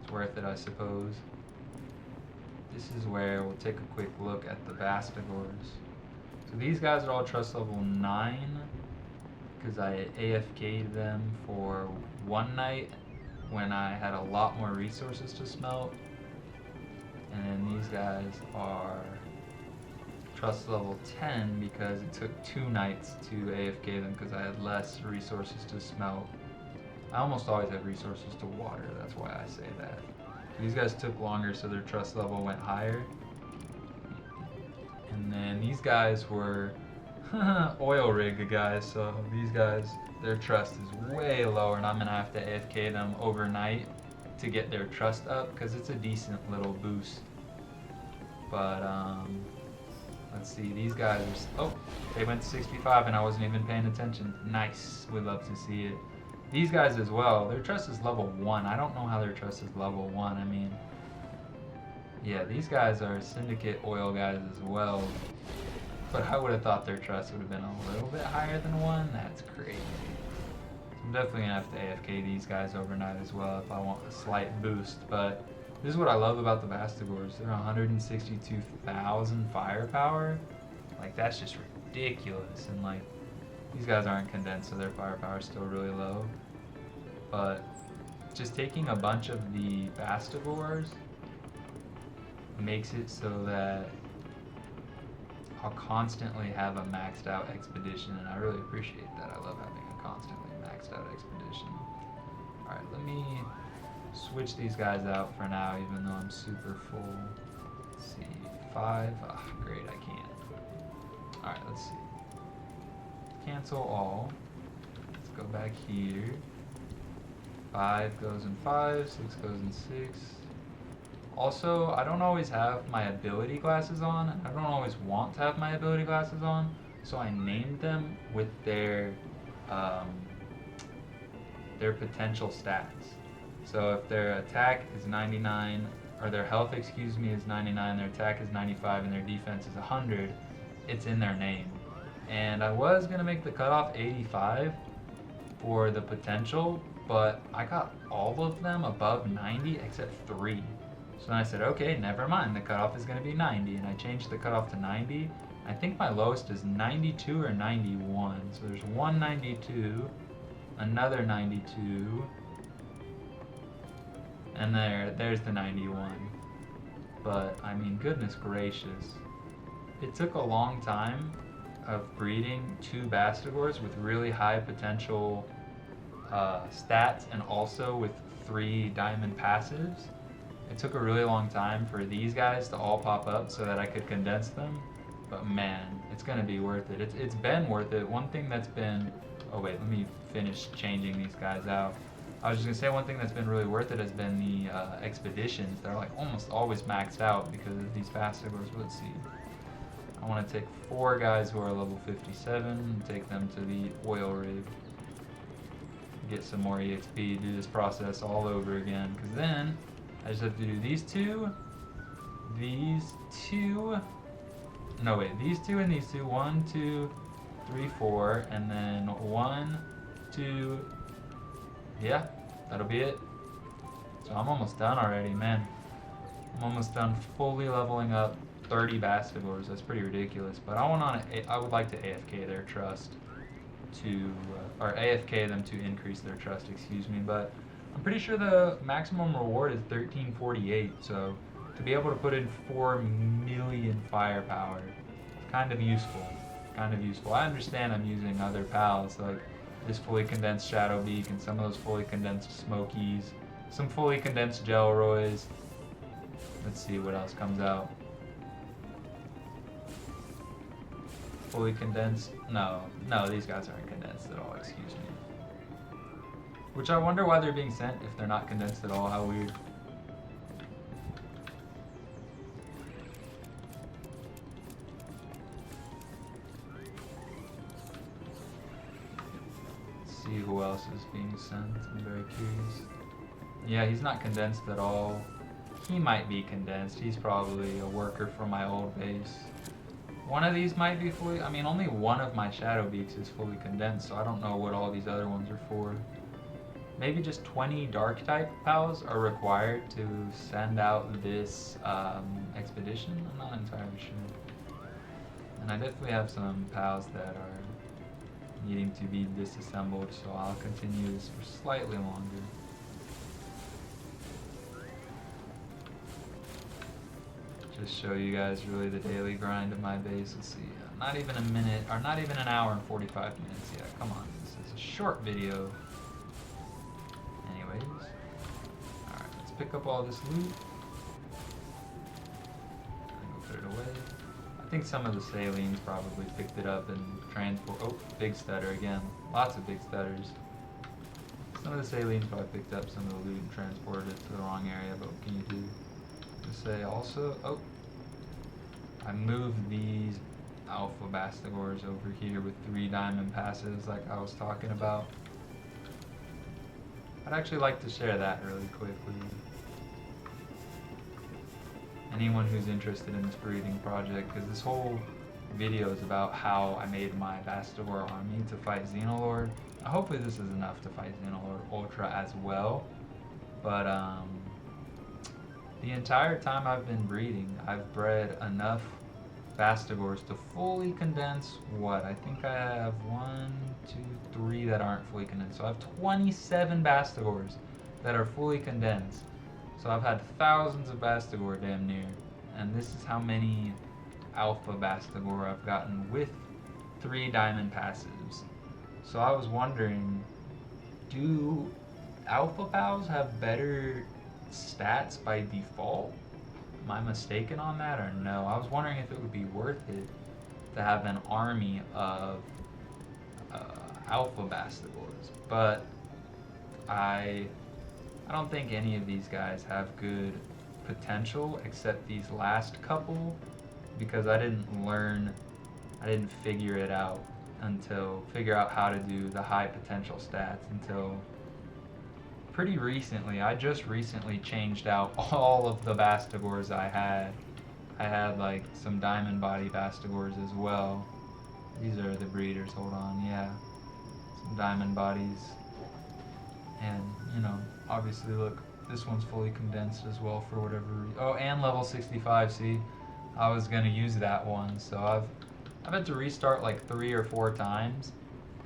It's worth it, I suppose. This is where we'll take a quick look at the Bastigors. So these guys are all trust level 9, because I AFK'd them for one night when I had a lot more resources to smelt. And then these guys are trust level 10 because it took 2 nights to AFK them because I had less resources to smelt. I almost always have resources to water, that's why I say that. These guys took longer, so their trust level went higher. And then these guys were oil rig guys, so these guys, their trust is way lower, and I'm gonna have to AFK them overnight to get their trust up, because it's a decent little boost. But let's see, these guys are, oh, they went to 65 and I wasn't even paying attention. Nice, would love to see it. These guys as well, their trust is level 1. I don't know how their trust is level 1. I mean, yeah, these guys are syndicate oil guys as well. But I would have thought their trust would have been a little bit higher than 1. That's crazy. So I'm definitely going to have to AFK these guys overnight as well if I want a slight boost. But this is what I love about the Bastigors. They're 162,000 firepower. Like, that's just ridiculous. And, like, these guys aren't condensed, so their firepower is still really low. But just taking a bunch of the Bastigors makes it so that I'll constantly have a maxed out expedition, and I really appreciate that. I love having a constantly maxed out expedition. Alright, let me switch these guys out for now, even though I'm super full. Let's see, 5. Oh, great, I can't. Alright, let's see. Cancel all. Let's go back here. 5 goes in 5, 6 goes in 6. Also, I don't always have my ability glasses on. I don't always want to have my ability glasses on, so I named them with their potential stats. So if their attack is 99, or their health, excuse me, is 99, their attack is 95, and their defense is 100, it's in their name. And I was going to make the cutoff 85 for the potential, but I got all of them above 90 except 3. So then I said, okay, never mind, the cutoff is going to be 90, and I changed the cutoff to 90. I think my lowest is 92 or 91, so there's one 92, another 92, and there's the 91. But, I mean, goodness gracious. It took a long time of breeding 2 Bastigors with really high potential stats, and also with 3 diamond passives. It took a really long time for these guys to all pop up so that I could condense them, but man, it's gonna be worth it. It's been worth it. One thing that's been, oh wait, let me finish changing these guys out. I was just gonna say one thing that's been really worth it has been the expeditions. They're like almost always maxed out because of these Bastigors. Let's see. I want to take 4 guys who are level 57 and take them to the oil rig. Get some more EXP, do this process all over again, because then I just have to do these 2, no wait, these 2 and these 2, 1, 2, 3, 4, and then 1, 2, yeah, that'll be it. So I'm almost done already, man. I'm almost done fully leveling up 30 Bastigors. That's pretty ridiculous, but I would like to AFK their trust to, or AFK them to increase their trust, excuse me, but I'm pretty sure the maximum reward is 1348, so to be able to put in 4 million firepower, kind of useful, I understand I'm using other pals, like this fully condensed Shadow Beak and some of those fully condensed Smokies, some fully condensed Gelroys. Let's see what else comes out. fully condensed. No, these guys aren't condensed at all, excuse me. Which I wonder why they're being sent if they're not condensed at all. How weird. Let's see who else is being sent. I'm very curious. Yeah, he's not condensed at all. He might be condensed. He's probably a worker from my old base. One of these might be fully, I mean, only one of my shadow beaks is fully condensed, so I don't know what all these other ones are for. Maybe just 20 dark type pals are required to send out this expedition? I'm not entirely sure. And I definitely have some pals that are needing to be disassembled, so I'll continue this for slightly longer. Just show you guys really the daily grind of my base. Let's see, not even a minute, or not even an hour and 45 minutes yet. Come on, this is a short video. Anyways, alright, let's pick up all this loot. And go put it away. I think some of the salines probably picked it up and transport. Oh, big stutter again. Lots of big stutters. Some of the salines probably picked up some of the loot and transported it to the wrong area, but what can you do? Say also, oh, I moved these alpha Bastigors over here with 3 diamond passes like I was talking about. I'd actually like to share that really quickly. Anyone who's interested in this breeding project, because this whole video is about how I made my Bastigor army to fight Xenolord. Hopefully this is enough to fight Xenolord Ultra as well, but the entire time I've been breeding, I've bred enough Bastigors to fully condense what? I think I have 1, 2, 3 that aren't fully condensed. So I have 27 Bastigors that are fully condensed. So I've had thousands of Bastigor damn near. And this is how many alpha Bastigor I've gotten with 3 diamond passives. So I was wondering, do alpha pals have better stats by default? Am I mistaken on that or no? I was wondering if it would be worth it to have an army of alpha Bastigors, but I don't think any of these guys have good potential except these last couple, because I didn't figure it out figure out how to do the high potential stats until pretty recently. I just recently changed out all of the Bastigors I had. I had like some diamond body Bastigors as well. These are the breeders, hold on, yeah. Some diamond bodies. And, you know, obviously look, this one's fully condensed as well for whatever reason. Oh, and level 65, see? I was gonna use that one, so I've had to restart like 3 or 4 times.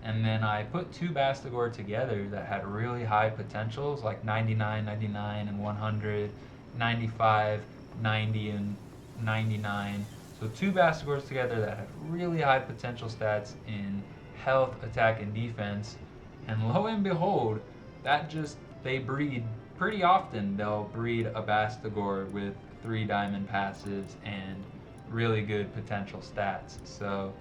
And then I put 2 Bastigor together that had really high potentials, like 99, 99, and 100, 95, 90, and 99. So 2 Bastigors together that had really high potential stats in health, attack, and defense. And lo and behold, they breed pretty often. They'll breed a Bastigor with 3 diamond passives and really good potential stats. So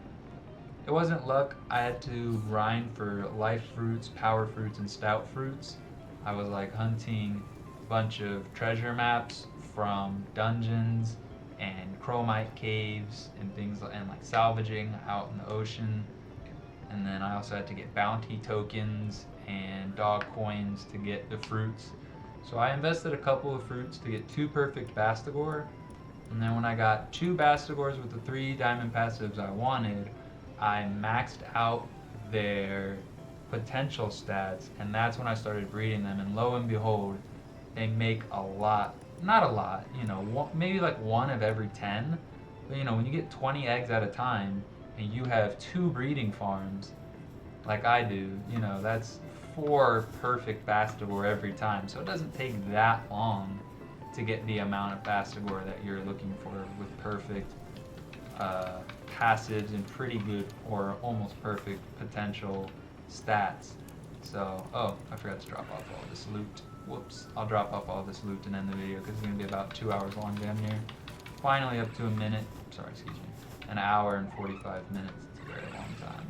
it wasn't luck. I had to grind for life fruits, power fruits, and stout fruits. I was like hunting a bunch of treasure maps from dungeons and chromite caves and things, and like salvaging out in the ocean. And then I also had to get bounty tokens and dog coins to get the fruits. So I invested a couple of fruits to get 2 perfect Bastigor. And then when I got 2 Bastigors with the 3 diamond passives I wanted, I maxed out their potential stats, and that's when I started breeding them. And lo and behold, they make a lot, not a lot, you know, maybe like 1 of every 10. But you know, when you get 20 eggs at a time and you have 2 breeding farms, like I do, you know, that's 4 perfect Bastigor every time. So it doesn't take that long to get the amount of Bastigor that you're looking for with perfect passives and pretty good or almost perfect potential stats. So, oh, I forgot to drop off all this loot. Whoops. I'll drop off all this loot and end the video because it's going to be about 2 hours long damn near. Finally up to a minute. Sorry, excuse me. an hour and 45 minutes. It's a very long time.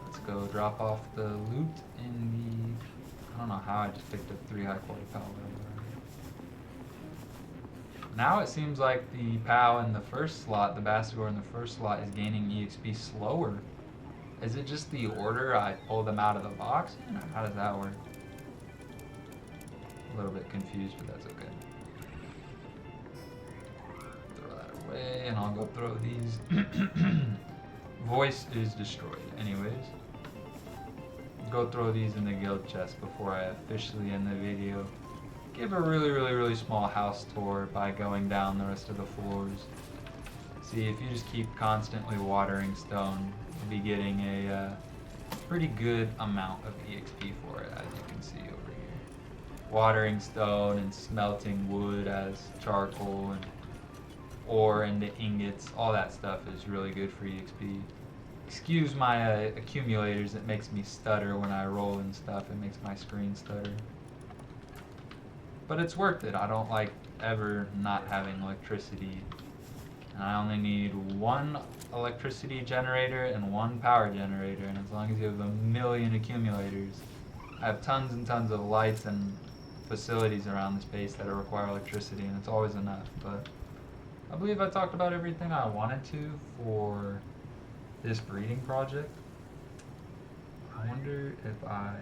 Let's go drop off the loot in the... I don't know how I just picked up 3 high quality POW. Now it seems like the POW in the first slot, the Bastigor in the first slot, is gaining EXP slower. Is it just the order I pull them out of the box? Or how does that work? A little bit confused, but that's okay. Throw that away, and I'll go throw these. Voice is destroyed. Anyways, go throw these in the guild chest before I officially end the video. Give a really small house tour by going down the rest of the floors. See, if you just keep constantly watering stone, you'll be getting a pretty good amount of EXP for it, as you can see over here. Watering stone and smelting wood as charcoal and ore into ingots, all that stuff is really good for EXP. Excuse my accumulators, it makes me stutter when I roll and stuff, it makes my screen stutter. But it's worth it. I don't like ever not having electricity. And I only need 1 electricity generator and 1 power generator, and as long as you have 1,000,000 accumulators, I have tons and tons of lights and facilities around this base that require electricity, and it's always enough. But I believe I talked about everything I wanted to for this breeding project. I wonder if I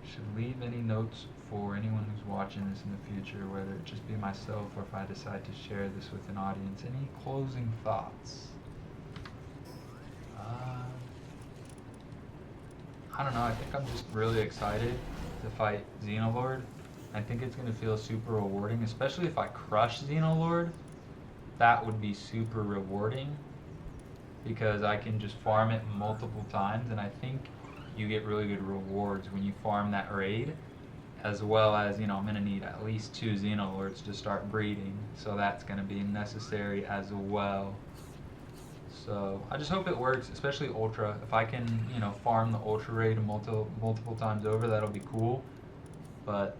should leave any notes for anyone who's watching this in the future, whether it just be myself or if I decide to share this with an audience. Any closing thoughts? I don't know, I think I'm just really excited to fight Xenolord. I think it's going to feel super rewarding, especially if I crush Xenolord. That would be super rewarding because I can just farm it multiple times, and I think you get really good rewards when you farm that raid, as well as, I'm going to need at least 2 Xenolords to start breeding, so that's going to be necessary as well. So I just hope it works, especially Ultra. If I can, farm the Ultra raid multiple times over, that'll be cool. But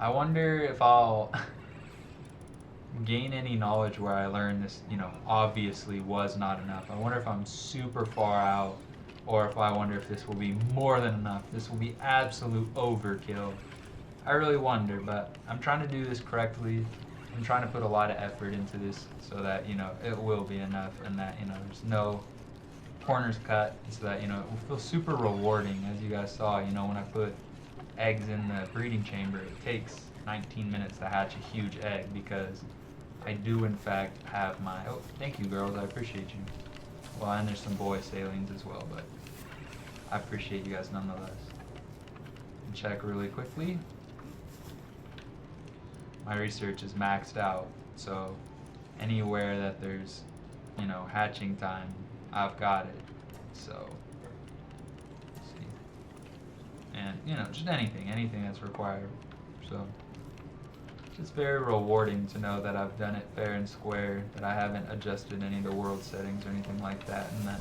I wonder if I'll gain any knowledge where I learn this, obviously was not enough. I wonder if I'm super far out, or if I wonder if this will be more than enough. This will be absolute overkill. I really wonder, but I'm trying to do this correctly. I'm trying to put a lot of effort into this so that, it will be enough, and that, there's no corners cut, so that, it will feel super rewarding. As you guys saw, when I put eggs in the breeding chamber, it takes 19 minutes to hatch a huge egg, because I do in fact have my, oh, thank you girls, I appreciate you. Well, and there's some boy salines as well, but I appreciate you guys nonetheless. And check really quickly. My research is maxed out, so anywhere that there's, hatching time, I've got it. So, let's see. And, just anything that's required. So, it's very rewarding to know that I've done it fair and square, that I haven't adjusted any of the world settings or anything like that, and that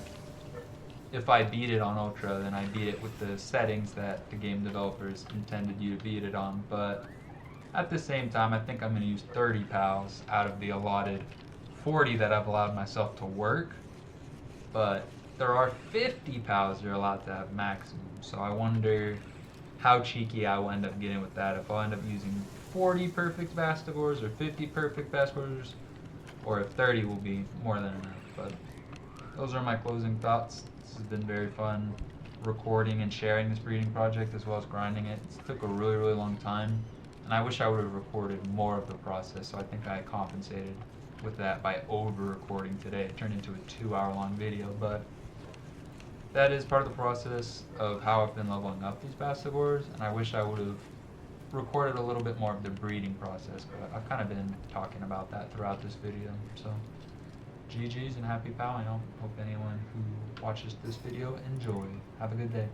if I beat it on Ultra, then I beat it with the settings that the game developers intended you to beat it on. But at the same time, I think I'm going to use 30 POWs out of the allotted 40 that I've allowed myself to work. But there are 50 POWs you're allowed to have maximum, so I wonder how cheeky I will end up getting with that. If I'll end up using 40 perfect Bastigors or 50 perfect Bastigors, or if 30 will be more than enough. But those are my closing thoughts. This has been very fun recording and sharing this breeding project, as well as grinding it. It took a really long time, and I wish I would have recorded more of the process, so I think I compensated with that by over-recording today. It turned into a 2-hour-long video, but that is part of the process of how I've been leveling up these Bastigors, and I wish I would have recorded a little bit more of the breeding process, but I've kind of been talking about that throughout this video. So GG's and happy POWing. I hope anyone who watches this video enjoy. Have a good day.